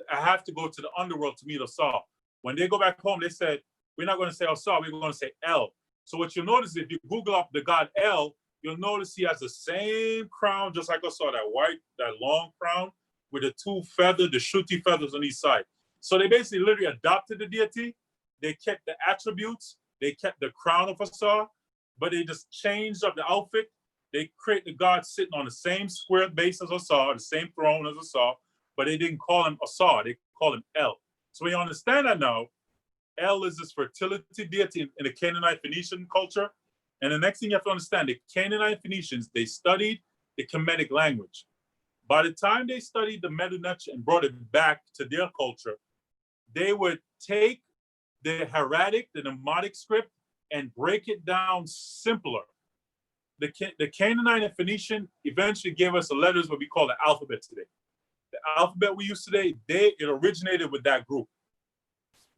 S2: have to go to the underworld to meet Asar. When they go back home, they said, we're not going to say Asar, we're going to say El. So what you'll notice, if you Google up the god El, you'll notice he has the same crown, just like Asar, that long crown with the two feathers, the shuti feathers on each side. So they basically literally adopted the deity. They kept the attributes. They kept the crown of Asar, but they just changed up the outfit. They create the god sitting on the same square base as Asar, the same throne as Asar, but they didn't call him Asar. They called him El. So when you understand that now, El is this fertility deity in the Canaanite Phoenician culture. And the next thing you have to understand, the Canaanite Phoenicians, they studied the Kemetic language. By the time they studied the Medo-Nutch and brought it back to their culture, they would take the hieratic, the Pneumatic script, and break it down simpler. The Canaanite and Phoenician eventually gave us the letters, what we call the alphabet today. The alphabet we use today, it originated with that group.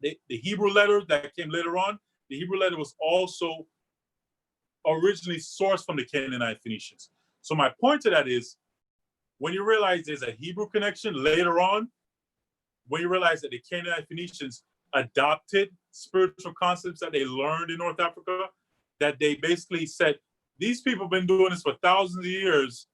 S2: The Hebrew letter that came later on, the Hebrew letter was also originally sourced from the Canaanite Phoenicians. So my point to that is, when you realize there's a Hebrew connection later on, when you realize that the Canaanite Phoenicians adopted spiritual concepts that they learned in North Africa, that they basically said, these people have been doing this for thousands of years,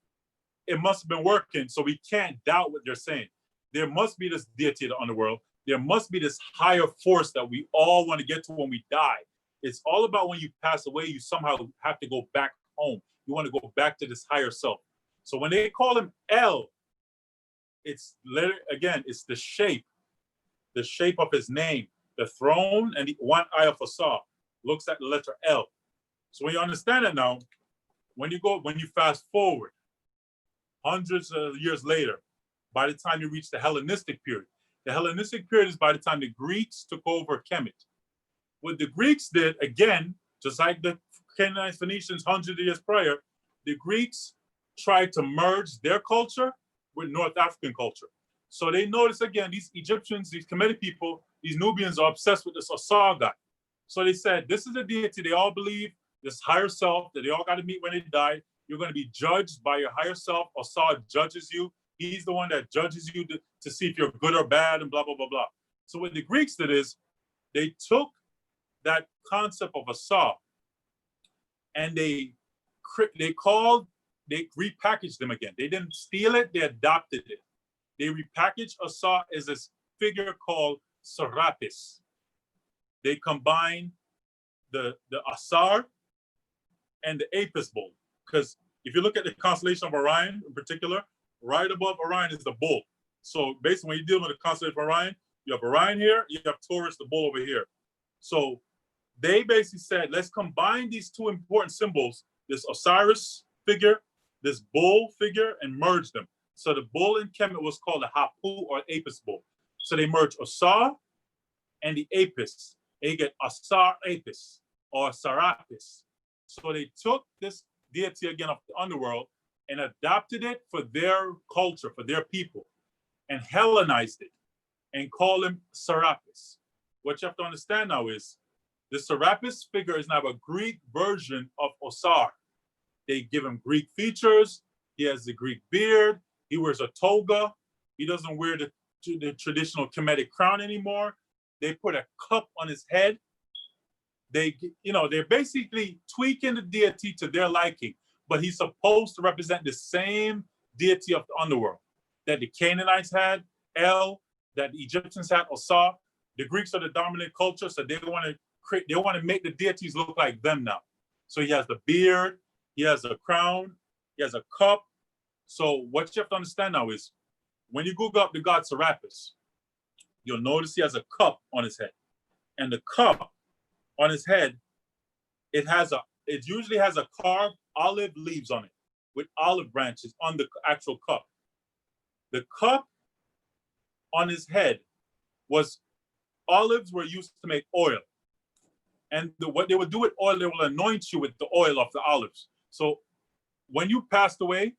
S2: it must have been working, so we can't doubt what they're saying. There must be this deity of the underworld. There must be this higher force that we all want to get to when we die. It's all about when you pass away, you somehow have to go back home. You want to go back to this higher self. So when they call him El, it's literally, again, it's the shape of his name. The throne and the one eye of Asar looks at the letter L. So when you understand it now, when you fast forward hundreds of years later, by the time you reach the Hellenistic period, the Hellenistic period is by the time the Greeks took over Kemet. What the Greeks did, again, just like the Canaanite Phoenicians hundreds of years prior, the Greeks tried to merge their culture with North African culture. So they noticed, again, these Egyptians, these Kemetic people, these Nubians are obsessed with this Asar god. So they said, this is a deity they all believe, this higher self that they all got to meet when they die. You're going to be judged by your higher self. Asar judges you. He's the one that judges you to see if you're good or bad and blah, blah, blah, blah. So what the Greeks did is they took that concept of a saw and they repackaged them again. They didn't steal it, they adopted it. They repackaged a saw as this figure called Serapis. They combine the Asar and the Apis bull. Because if you look at the constellation of Orion in particular, right above Orion is the bull. So basically when you deal with the constellation of Orion, you have Orion here, you have Taurus, the bull over here. So they basically said, let's combine these two important symbols, this Osiris figure, this bull figure, and merge them. So the bull in Kemet was called the Hapu or Apis bull. So they merged Osar and the Apis. They get Asar Apis or Serapis. So they took this deity again of the underworld and adopted it for their culture, for their people, and Hellenized it and called him Serapis. What you have to understand now is the Serapis figure is now a Greek version of Osar. They give him Greek features. He has the Greek beard. He wears a toga. He doesn't wear the traditional Kemetic crown anymore. They put a cup on his head. They're basically tweaking the deity to their liking, but he's supposed to represent the same deity of the underworld that the Canaanites had, El, that the Egyptians had, Osar. The Greeks are the dominant culture, so they want to make the deities look like them now. So he has the beard, he has a crown, he has a cup. So what you have to understand now is when you Google up the god Serapis, you'll notice he has a cup on his head. And the cup on his head, it usually has a carved olive leaves on it with olive branches on the actual cup. The cup on his head olives were used to make oil. And what they would do with oil, they will anoint you with the oil of the olives. So when you passed away,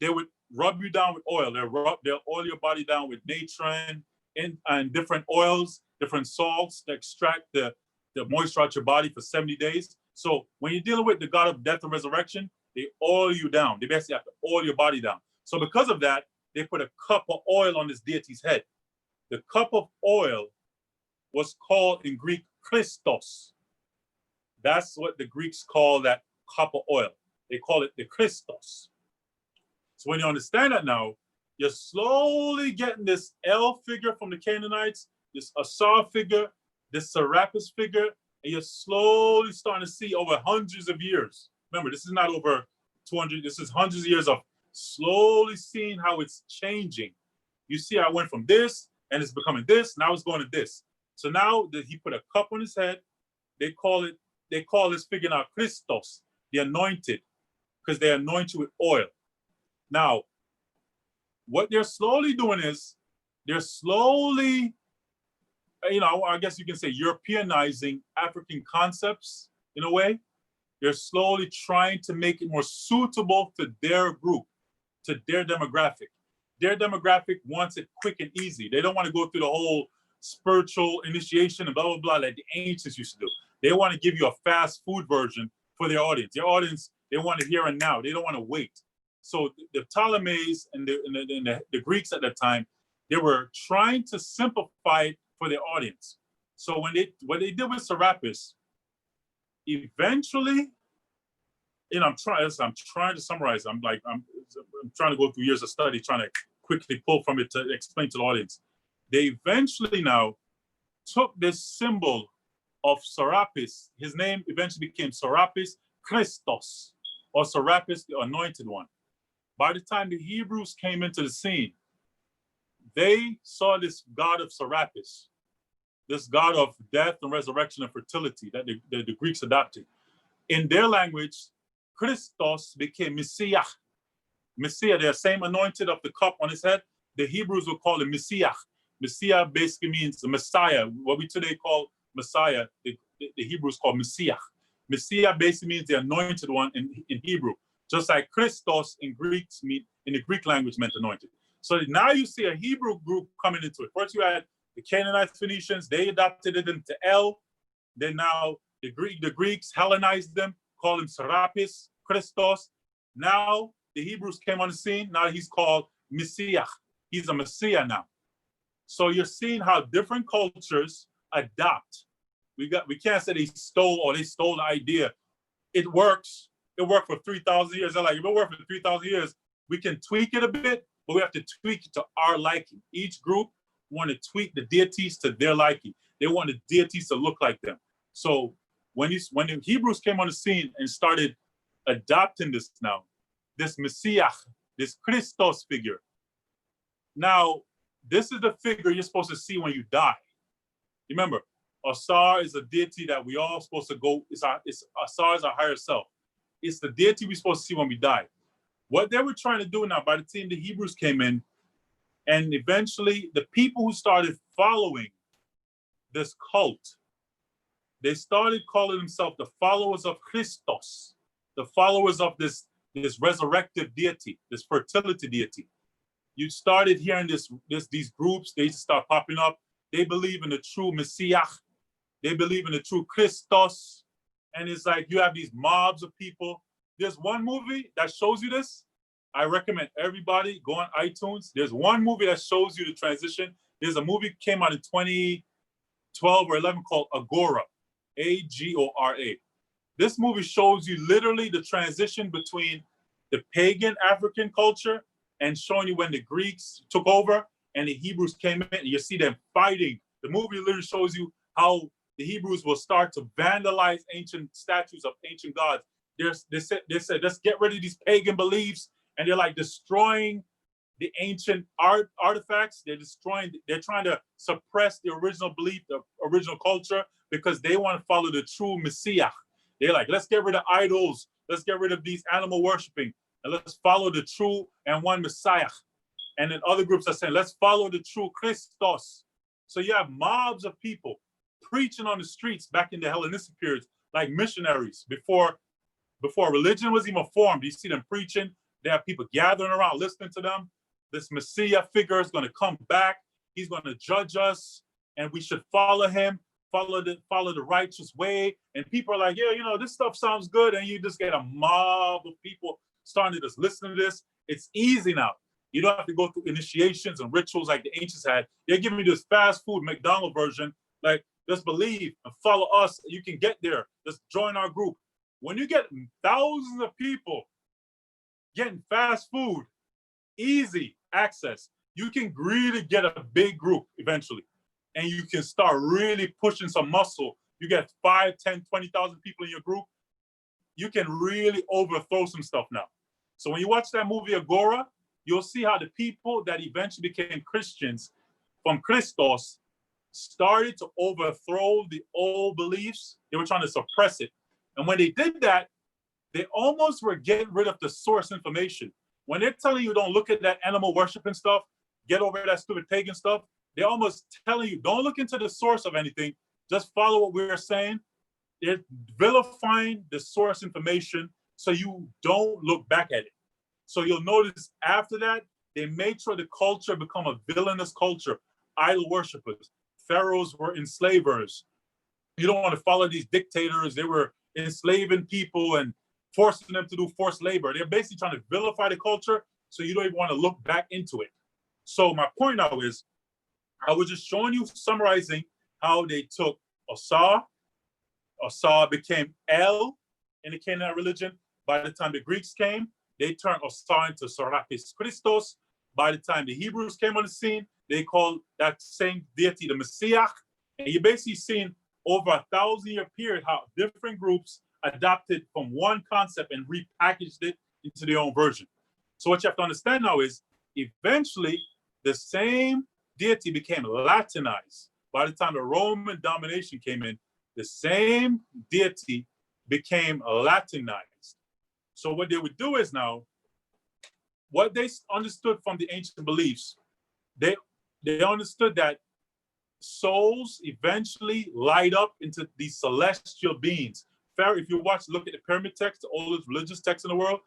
S2: they would rub you down with oil. They'll oil your body down with natron and different oils, different salts that extract the moisture out your body for 70 days. So when you're dealing with the God of death and resurrection, they oil you down. They basically have to oil your body down. So because of that, they put a cup of oil on this deity's head. The cup of oil was called in Greek Christos. That's what the Greeks call that cup of oil. They call it the Christos. So when you understand that now, you're slowly getting this El figure from the Canaanites, this Asar figure, this Serapis figure, and you're slowly starting to see over hundreds of years. Remember, this is not over 200, this is hundreds of years of slowly seeing how it's changing. You see, I went from this, and it's becoming this, now it's going to this. So now that he put a cup on his head, they call this figure now Christos, the anointed, because they anoint you with oil. Now, what they're slowly doing is they're slowly, I guess you can say Europeanizing African concepts in a way. They're slowly trying to make it more suitable to their group, to their demographic. Their demographic wants it quick and easy. They don't want to go through the whole spiritual initiation and blah, blah, blah, like the ancients used to do. They want to give you a fast food version for their audience. Their audience, they want it here and now. They don't want to wait. So the Ptolemies and the Greeks at that time, they were trying to simplify it for their audience. So what they did with Serapis, eventually, I'm trying to summarize. I'm trying to go through years of study, trying to quickly pull from it to explain to the audience. They eventually now took this symbol of Serapis. His name eventually became Serapis Christos, or Serapis, the Anointed One. By the time the Hebrews came into the scene, they saw this god of Serapis, this god of death and resurrection and fertility that the Greeks adopted. In their language, Christos became Messiah. Messiah, the same anointed of the cup on his head, the Hebrews would call it Messiah. Messiah basically means the Messiah. What we today call Messiah, the Hebrews call Messiah. Messiah basically means the anointed one in Hebrew, just like Christos in the Greek language meant anointed. So now you see a Hebrew group coming into it. First you had the Canaanites, Phoenicians, they adopted it into El. Then now the Greeks Hellenized them, called him Serapis, Christos. Now the Hebrews came on the scene. Now he's called Messiah. He's a Messiah now. So you're seeing how different cultures adapt. We can't say they stole the idea. It works. It worked for 3,000 years. They're like, if it worked for 3,000 years, we can tweak it a bit, but we have to tweak it to our liking. Each group want to tweak the deities to their liking. They want the deities to look like them. So when the Hebrews came on the scene and started adopting this now, this Messiah, this Christos figure. Now, this is the figure you're supposed to see when you die. Remember, Asar is a deity that we all supposed to go. Asar is our higher self. It's the deity we're supposed to see when we die. What they were trying to do now, by the time the Hebrews came in, and eventually the people who started following this cult, they started calling themselves the followers of Christos, the followers of this resurrective deity, this fertility deity. You started hearing these groups, they start popping up. They believe in the true Messiah. They believe in the true Christos. And it's like you have these mobs of people. There's one movie that shows you this. I recommend everybody go on iTunes. There's one movie that shows you the transition. There's a movie came out in 2012 or 11 called Agora, Agora. This movie shows you literally the transition between the pagan African culture and showing you when the Greeks took over and the Hebrews came in, and you see them fighting. The movie literally shows you how the Hebrews will start to vandalize ancient statues of ancient gods. They said, let's get rid of these pagan beliefs, and they're like destroying the ancient artifacts. They're trying to suppress the original belief, the original culture, because they want to follow the true Messiah. They're like, let's get rid of idols. Let's get rid of these animal worshiping, and let's follow the true and one Messiah. And then other groups are saying, let's follow the true Christos. So you have mobs of people preaching on the streets back in the Hellenistic period, like missionaries before religion was even formed. You see them preaching. They have people gathering around listening to them. This Messiah figure is going to come back. He's going to judge us, and we should follow him, follow the righteous way. And people are like, yeah, this stuff sounds good. And you just get a mob of people starting to just listen to this. It's easy now. You don't have to go through initiations and rituals like the ancients had. They're giving you this fast food McDonald's version, like just believe and follow us. You can get there. Just join our group. When you get thousands of people getting fast food, easy access, you can really get a big group eventually. And you can start really pushing some muscle. You get 5, 10, 20,000 people in your group. You can really overthrow some stuff now. So when you watch that movie Agora, you'll see how the people that eventually became Christians from Christos started to overthrow the old beliefs. They were trying to suppress it. And when they did that, they almost were getting rid of the source information. When they're telling you don't look at that animal worshiping stuff, get over that stupid pagan stuff, they're almost telling you don't look into the source of anything, just follow what we're saying. They're vilifying the source information so you don't look back at it. So you'll notice after that, they made sure the culture become a villainous culture. Idol worshippers, pharaohs were enslavers. You don't want to follow these dictators. They were enslaving people and forcing them to do forced labor. They're basically trying to vilify the culture, so you don't even want to look back into it. So my point now is, I was just showing you, summarizing how they took Asar. Asar became El in the Canaanite religion. By the time the Greeks came, they turned Asar into Serapis Christos. By the time the Hebrews came on the scene, they called that same deity the Messiah. And you're basically seeing over 1,000-year period how different groups adopted from one concept and repackaged it into their own version. So what you have to understand now is, eventually, the same deity became Latinized. By the time the Roman domination came in, the same deity became Latinized. So what they would do is now, what they understood from the ancient beliefs, they understood that souls eventually light up into these celestial beings. If you look at the pyramid text, the oldest religious text in the world,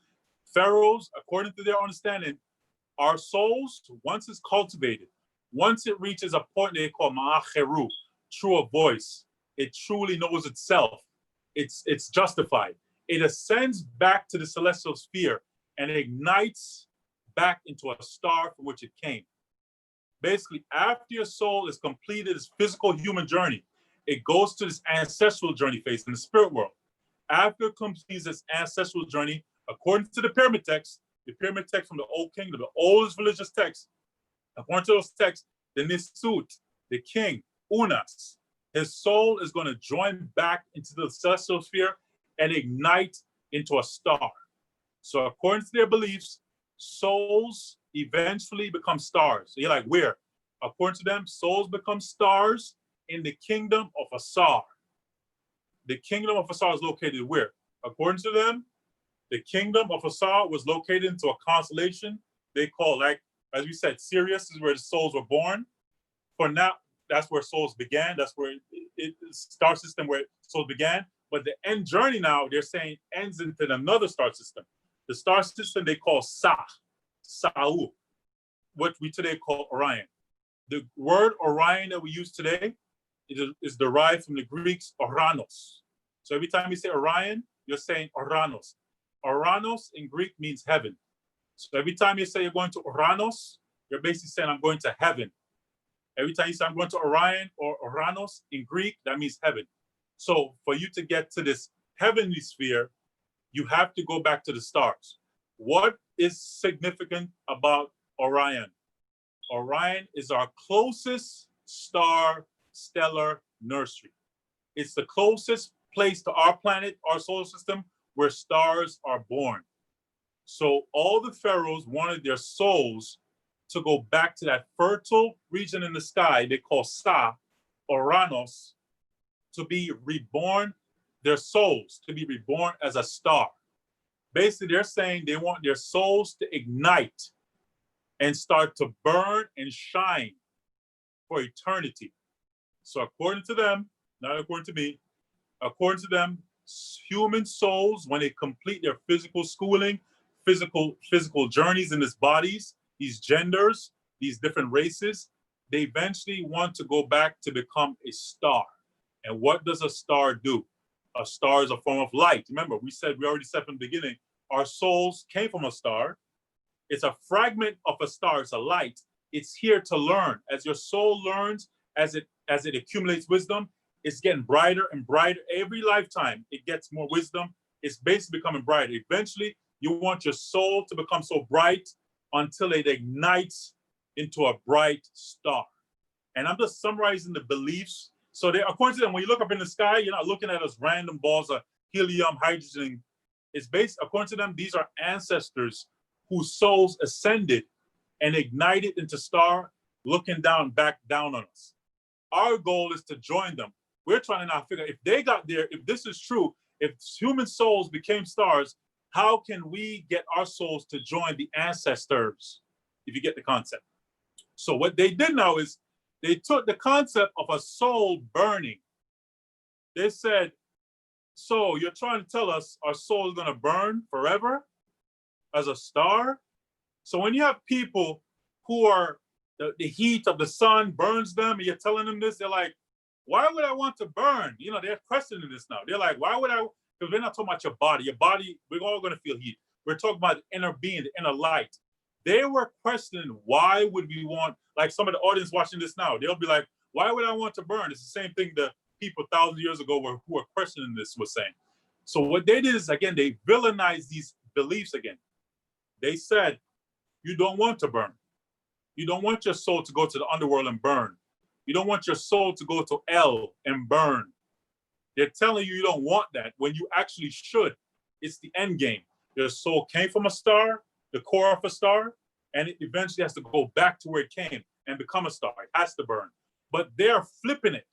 S2: pharaohs, according to their understanding, our souls, once it's cultivated, once it reaches a point they call ma'acheru, true of voice, it truly knows itself, it's justified. It ascends back to the celestial sphere and ignites back into a star from which it came. Basically, after your soul is completed its physical human journey, it goes to this ancestral journey phase in the spirit world. After it completes its ancestral journey, according to the pyramid text from the Old Kingdom, the oldest religious text, according to those texts, the Nisut, the king, Unas, his soul is going to join back into the celestial sphere and ignite into a star. So according to their beliefs, souls eventually become stars. So you're like, where? According to them, souls become stars in the kingdom of Asar. The kingdom of Asar is located where? According to them, the kingdom of Asar was located into a constellation they call, like, as we said, Sirius is where the souls were born. For now, that's where souls began. That's where star system where souls began. But the end journey now, they're saying, ends into another star system. The star system they call Sa'u, what we today call Orion. The word Orion that we use today is derived from the Greeks Oranos. So every time you say Orion, you're saying Oranos. Oranos in Greek means heaven. So every time you say you're going to Oranos, you're basically saying I'm going to heaven. Every time you say I'm going to Orion or Oranos in Greek, that means heaven. So for you to get to this heavenly sphere, you have to go back to the stars. What is significant about Orion? Orion is our closest star stellar nursery. It's the closest place to our planet, our solar system, where stars are born. So all the pharaohs wanted their souls to go back to that fertile region in the sky they call Sa, Oranos, to be reborn, their souls to be reborn as a star. Basically, they're saying they want their souls to ignite and start to burn and shine for eternity. So according to them, not according to me, according to them, human souls, when they complete their physical schooling, physical journeys in these bodies, these genders, these different races, they eventually want to go back to become a star. And what does a star do? A star is a form of light. Remember, we already said from the beginning, our souls came from a star. It's a fragment of a star, it's a light. It's here to learn. As your soul learns, as it accumulates wisdom, it's getting brighter and brighter. Every lifetime, it gets more wisdom. It's basically becoming brighter. Eventually, you want your soul to become so bright until it ignites into a bright star. And I'm just summarizing the beliefs. So according to them, when you look up in the sky, you're not looking at as random balls of helium, hydrogen. It's based, according to them, these are ancestors whose souls ascended and ignited into star, looking back down on us. Our goal is to join them. We're trying to now figure out if they got there, if this is true, if human souls became stars, how can we get our souls to join the ancestors, if you get the concept? So what they did now is they took the concept of a soul burning. They said, so you're trying to tell us our soul is going to burn forever as a star? So when you have people who are, the heat of the sun burns them, and you're telling them this, they're like, why would I want to burn? You know, they're questioning this now. They're like, why would I? Because we're not talking about your body. Your body, we're all going to feel heat. We're talking about the inner being, the inner light. They were questioning, why would we want, like some of the audience watching this now, they'll be like, why would I want to burn? It's the same thing the people thousands of years ago who were questioning this were saying. So what they did is, again, they villainized these beliefs again. They said, you don't want to burn. You don't want your soul to go to the underworld and burn. You don't want your soul to go to hell and burn. They're telling you don't want that when you actually should. It's the end game. Your soul came from a star, the core of a star, and it eventually has to go back to where it came and become a star. It has to burn. But they're flipping it.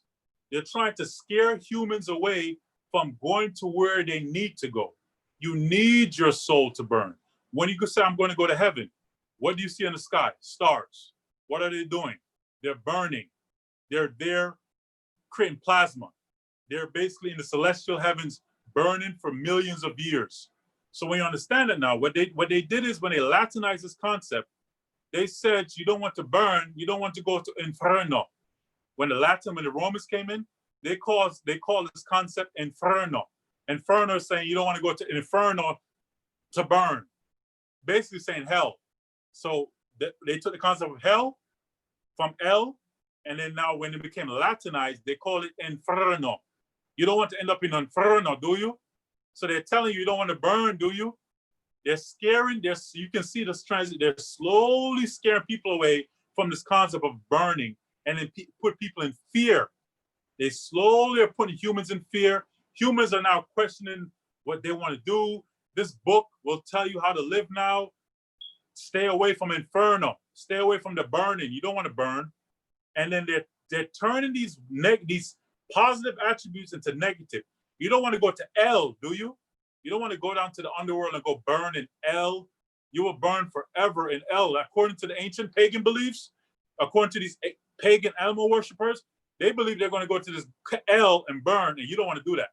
S2: They're trying to scare humans away from going to where they need to go. You need your soul to burn. When you say, I'm going to go to heaven, what do you see in the sky? Stars. What are they doing? They're burning. They're there creating plasma. They're basically in the celestial heavens burning for millions of years. So when you understand it now, what they did is when they Latinized this concept, they said you don't want to burn, you don't want to go to inferno. When the Romans came in, they call this concept inferno. Inferno is saying you don't want to go to inferno to burn. Basically saying hell. So they took the concept of hell from El, and then now when it became Latinized, they call it inferno. You don't want to end up in inferno, do you? So they're telling you don't want to burn, do you? They're scaring, you can see this transit, they're slowly scaring people away from this concept of burning, and then put people in fear. They slowly are putting humans in fear. Humans are now questioning what they want to do. This book will tell you how to live now. Stay away from inferno. Stay away from the burning. You don't want to burn. And then they're turning these positive attributes into negative. You don't want to go to L, do you? You don't want to go down to the underworld and go burn in L. You will burn forever in L. According to the ancient pagan beliefs, according to these pagan animal worshipers, they believe they're going to go to this L and burn, and you don't want to do that.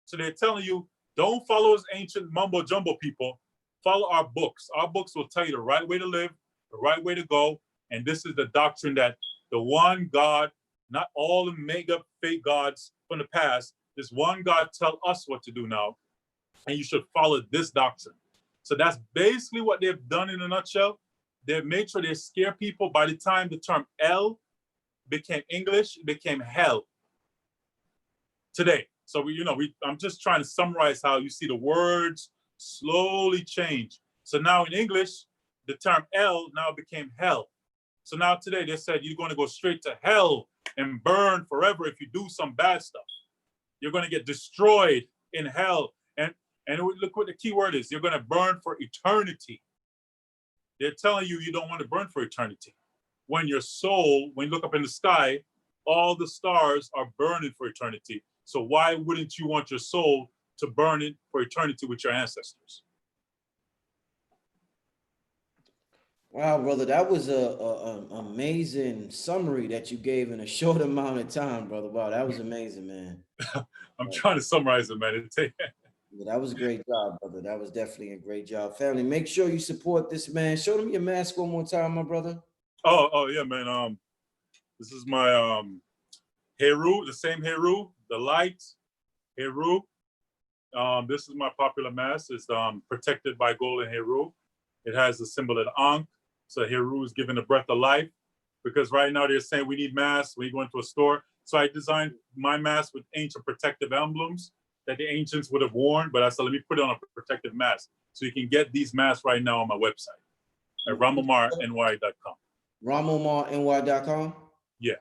S2: So they're telling you, don't follow us ancient mumbo jumbo people. Follow our books. Our books will tell you the right way to live, the right way to go. And this is the doctrine that the one God, not all the mega fake gods from the past, this one God tell us what to do now. And you should follow this doctrine. So that's basically what they've done in a nutshell. They've made sure they scare people. By the time the term L became English, it became hell today. So I'm just trying to summarize how you see the words slowly change. So now in English, the term L now became hell. So now today they said you're going to go straight to hell and burn forever if you do some bad stuff. You're going to get destroyed in hell. And look what the key word is. You're going to burn for eternity. They're telling you don't want to burn for eternity. When your soul, when you look up in the sky, all the stars are burning for eternity. So why wouldn't you want your soul to burn it for eternity with your ancestors?
S1: Wow, brother, that was a amazing summary that you gave in a short amount of time, brother. Wow, that was amazing, man.
S2: I'm trying to summarize it, man.
S1: Yeah, that was a great job, brother. That was definitely a great job. Family, make sure you support this man. Show them your mask one more time, my brother.
S2: Oh yeah, man. This is my Heru, the same Heru, the light Heru. This is my popular mask. It's protected by golden Heru. It has the symbol of the Ankh. So Heru is giving the breath of life. Because right now they're saying we need masks when you go into a store. So I designed my mask with ancient protective emblems that the ancients would have worn. But I said, let me put it on a protective mask. So you can get these masks right now on my website at ramomarny.com.
S1: ramomarny.com?
S2: Yeah.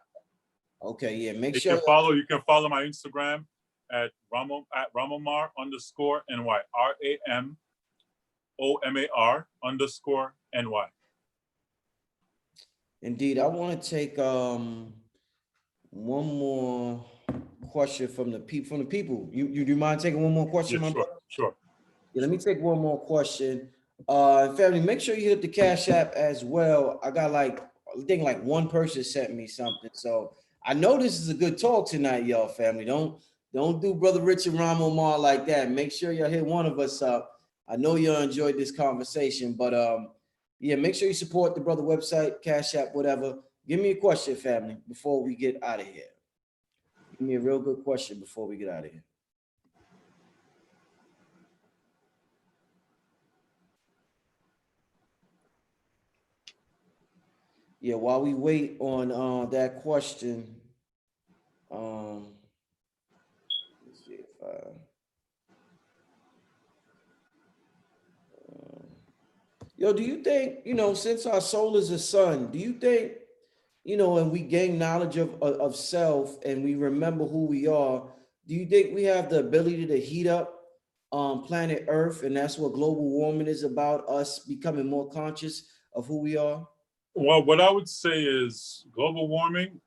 S1: Okay, yeah. Make
S2: you
S1: sure
S2: you can follow my Instagram at Ramomar_NY. RAMOMAR_NY.
S1: Indeed. I want to take one more question from the people. You do mind taking one more question,
S2: Yeah,
S1: my brother?
S2: Sure.
S1: Yeah, let me take one more question. Family, make sure you hit the Cash App as well. I got I think one person sent me something. So I know this is a good talk tonight, y'all, family. Don't do Brother Richard Ramomar like that. Make sure y'all hit one of us up. I know y'all enjoyed this conversation, but yeah, make sure you support the brother website, Cash App, whatever. Give me a question, family, before we get out of here. Give me a real good question before we get out of here. Yeah, while we wait on that question, let's see if yo, do you think, since our soul is a sun, do you think, and we gain knowledge of self and we remember who we are, do you think we have the ability to heat up planet Earth, and that's what global warming is about, us becoming more conscious of who we are?
S2: Well, what I would say is global warming.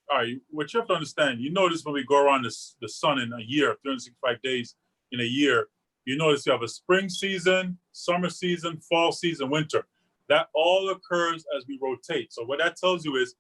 S2: All right, what you have to understand, you notice when we go around the sun in a year, 365 days in a year, you notice you have a spring season, summer season, fall season, winter. That all occurs as we rotate. So what that tells you is,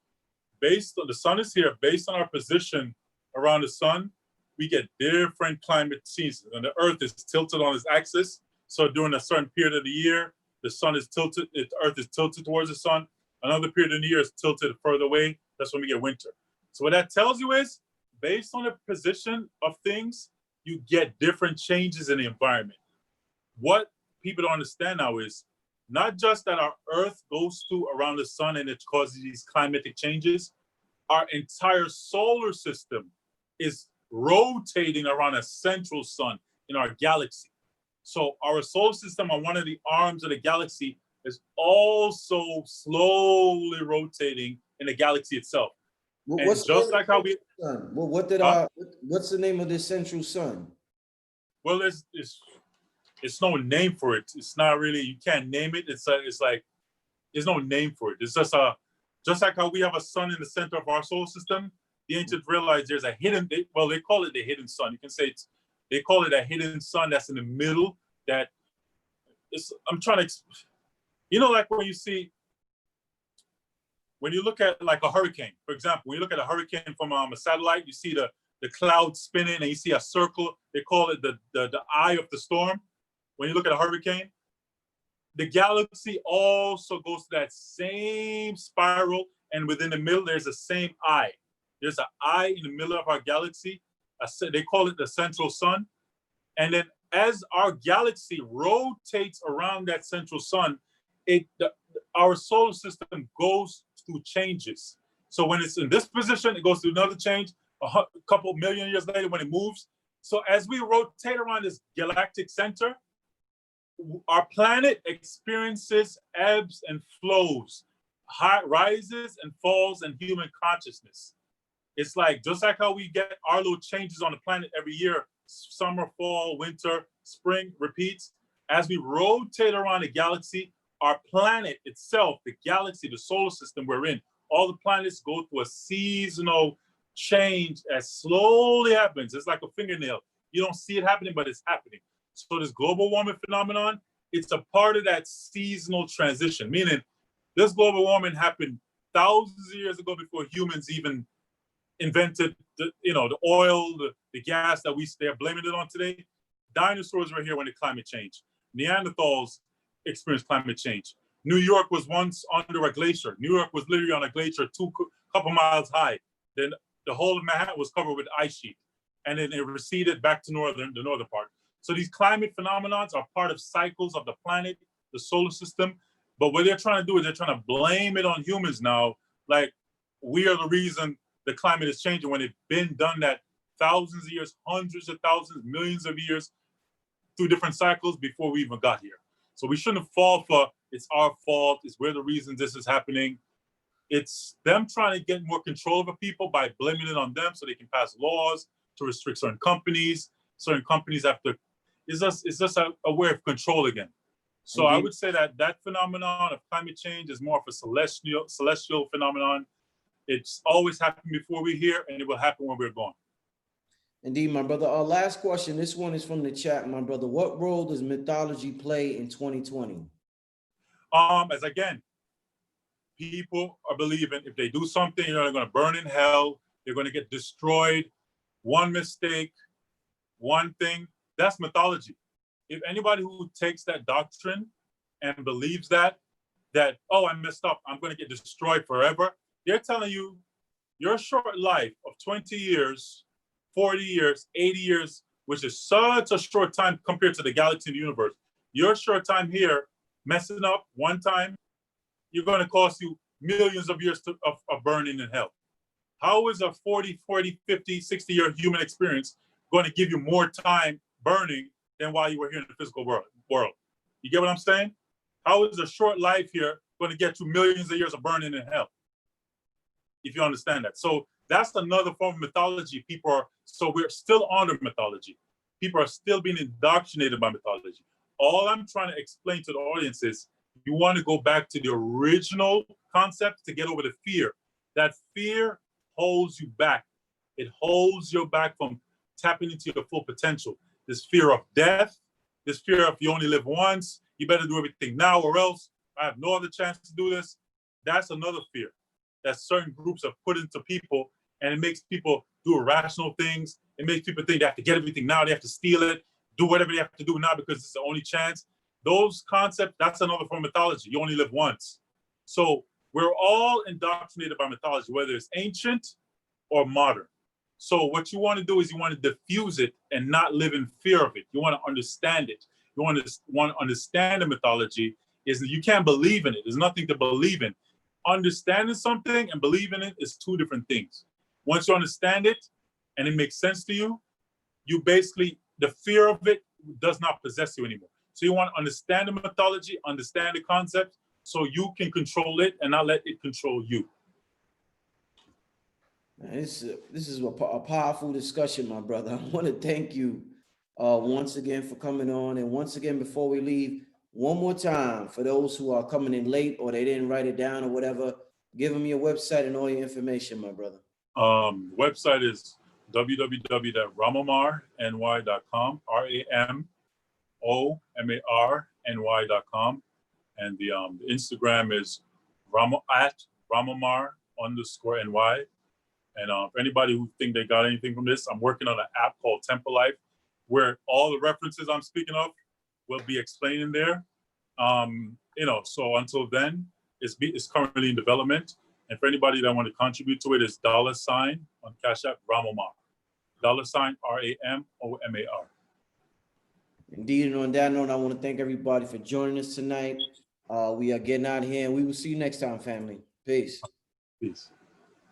S2: based on the sun is here, based on our position around the sun, we get different climate seasons. And the Earth is tilted on its axis. So during a certain period of the year, the sun is tilted, the Earth is tilted towards the sun. Another period of the year is tilted further away. That's when we get winter. So what that tells you is, based on the position of things, you get different changes in the environment. What people don't understand now is not just that our Earth goes to around the sun and it causes these climatic changes, our entire solar system is rotating around a central sun in our galaxy. So our solar system on one of the arms of the galaxy is also slowly rotating in the galaxy itself.
S1: What's
S2: just like how we
S1: sun? Well, what's the name of this central sun?
S2: Well, it's no name for it. It's not really, you can't name it. It's like there's no name for it. It's just like how we have a sun in the center of our solar system. The ancients realized there's a hidden, they call it the hidden sun. You can say they call it a hidden sun that's in the middle. That is, I'm trying to, like when you look at like a hurricane, for example, when you look at a hurricane from a satellite, you see the clouds spinning and you see a circle. They call it the eye of the storm. When you look at a hurricane, the galaxy also goes to that same spiral, and within the middle, there's the same eye. There's an eye in the middle of our galaxy. They call it the central sun. And then as our galaxy rotates around that central sun, our solar system goes through changes. So when it's in this position, it goes through another change. A couple million years later when it moves. So as we rotate around this galactic center, our planet experiences ebbs and flows, rises and falls in human consciousness. It's like, just like how we get our little changes on the planet every year, summer, fall, winter, spring repeats. As we rotate around the galaxy, our planet itself, the galaxy, the solar system we're in, all the planets go through a seasonal change as slowly happens. It's like a fingernail. You don't see it happening, but it's happening. So this global warming phenomenon, it's a part of that seasonal transition, meaning this global warming happened thousands of years ago before humans even invented the oil, the gas that they're blaming it on today. Dinosaurs were here when the climate changed. Neanderthals experienced climate change. New York was once under a glacier. New York was literally on a glacier couple miles high. Then the whole of Manhattan was covered with ice sheet. And then it receded back to the northern part. So these climate phenomena are part of cycles of the planet, the solar system. But what they're trying to do is they're trying to blame it on humans now. Like, we are the reason the climate is changing when it's been done that thousands of years, hundreds of thousands, millions of years through different cycles before we even got here. So we shouldn't fall for, it's our fault, we're the reason this is happening. It's them trying to get more control over people by blaming it on them so they can pass laws to restrict certain companies. Certain companies have to, it's just a way of control again. So I would say that phenomenon of climate change is more of a celestial phenomenon. It's always happened before we're here, and it will happen when we're gone.
S1: Indeed, my brother. Our last question, this one is from the chat, my brother. What role does mythology play in 2020?
S2: As again, people are believing if they do something, they're going to burn in hell, they're going to get destroyed. One mistake, one thing, that's mythology. If anybody who takes that doctrine and believes that, oh, I messed up, I'm going to get destroyed forever, they're telling you your short life of 20 years, 40 years, 80 years, which is such a short time compared to the galaxy and the universe. Your short time here, messing up one time, you're going to cost you millions of years of burning in hell. How is a 40, 50, 60-year human experience going to give you more time burning than while you were here in the physical world? You get what I'm saying? How is a short life here going to get you millions of years of burning in hell? If you understand that. So that's another form of mythology. So we're still under mythology. People are still being indoctrinated by mythology. All I'm trying to explain to the audience is you want to go back to the original concept to get over the fear. That fear holds you back. It holds you back from tapping into your full potential. This fear of death, this fear of you only live once, you better do everything now or else I have no other chance to do this. That's another fear that certain groups have put into people, and it makes people do irrational things. It makes people think they have to get everything now, they have to steal it, do whatever they have to do now because it's the only chance. Those concepts, that's another form of mythology. You only live once. So we're all indoctrinated by mythology, whether it's ancient or modern. So what you want to do is you want to diffuse it and not live in fear of it. You want to understand it. You want to understand the mythology. is you can't believe in it. There's nothing to believe in. Understanding something and believing it is two different things. Once you understand it and it makes sense to you, you basically, the fear of it does not possess you anymore. So you want to understand the mythology, understand the concept, so you can control it and not let it control you.
S1: This is a powerful discussion, my brother. I want to thank you once again for coming on. And once again, before we leave, one more time, for those who are coming in late or they didn't write it down or whatever, give them your website and all your information, my brother.
S2: Website is www.ramomarny.com, RAMOMARNY.com. And the Instagram is Ramomar_NY. And for anybody who think they got anything from this, I'm working on an app called Temple Life, where all the references I'm speaking of will be explained in there. So until then, it's currently in development. And for anybody that want to contribute to it, it's $ on Cash App Ramomar. $RAMOMAR.
S1: Indeed, and on that note, I want to thank everybody for joining us tonight. We are getting out of here, and we will see you next time, family. Peace.
S2: Peace.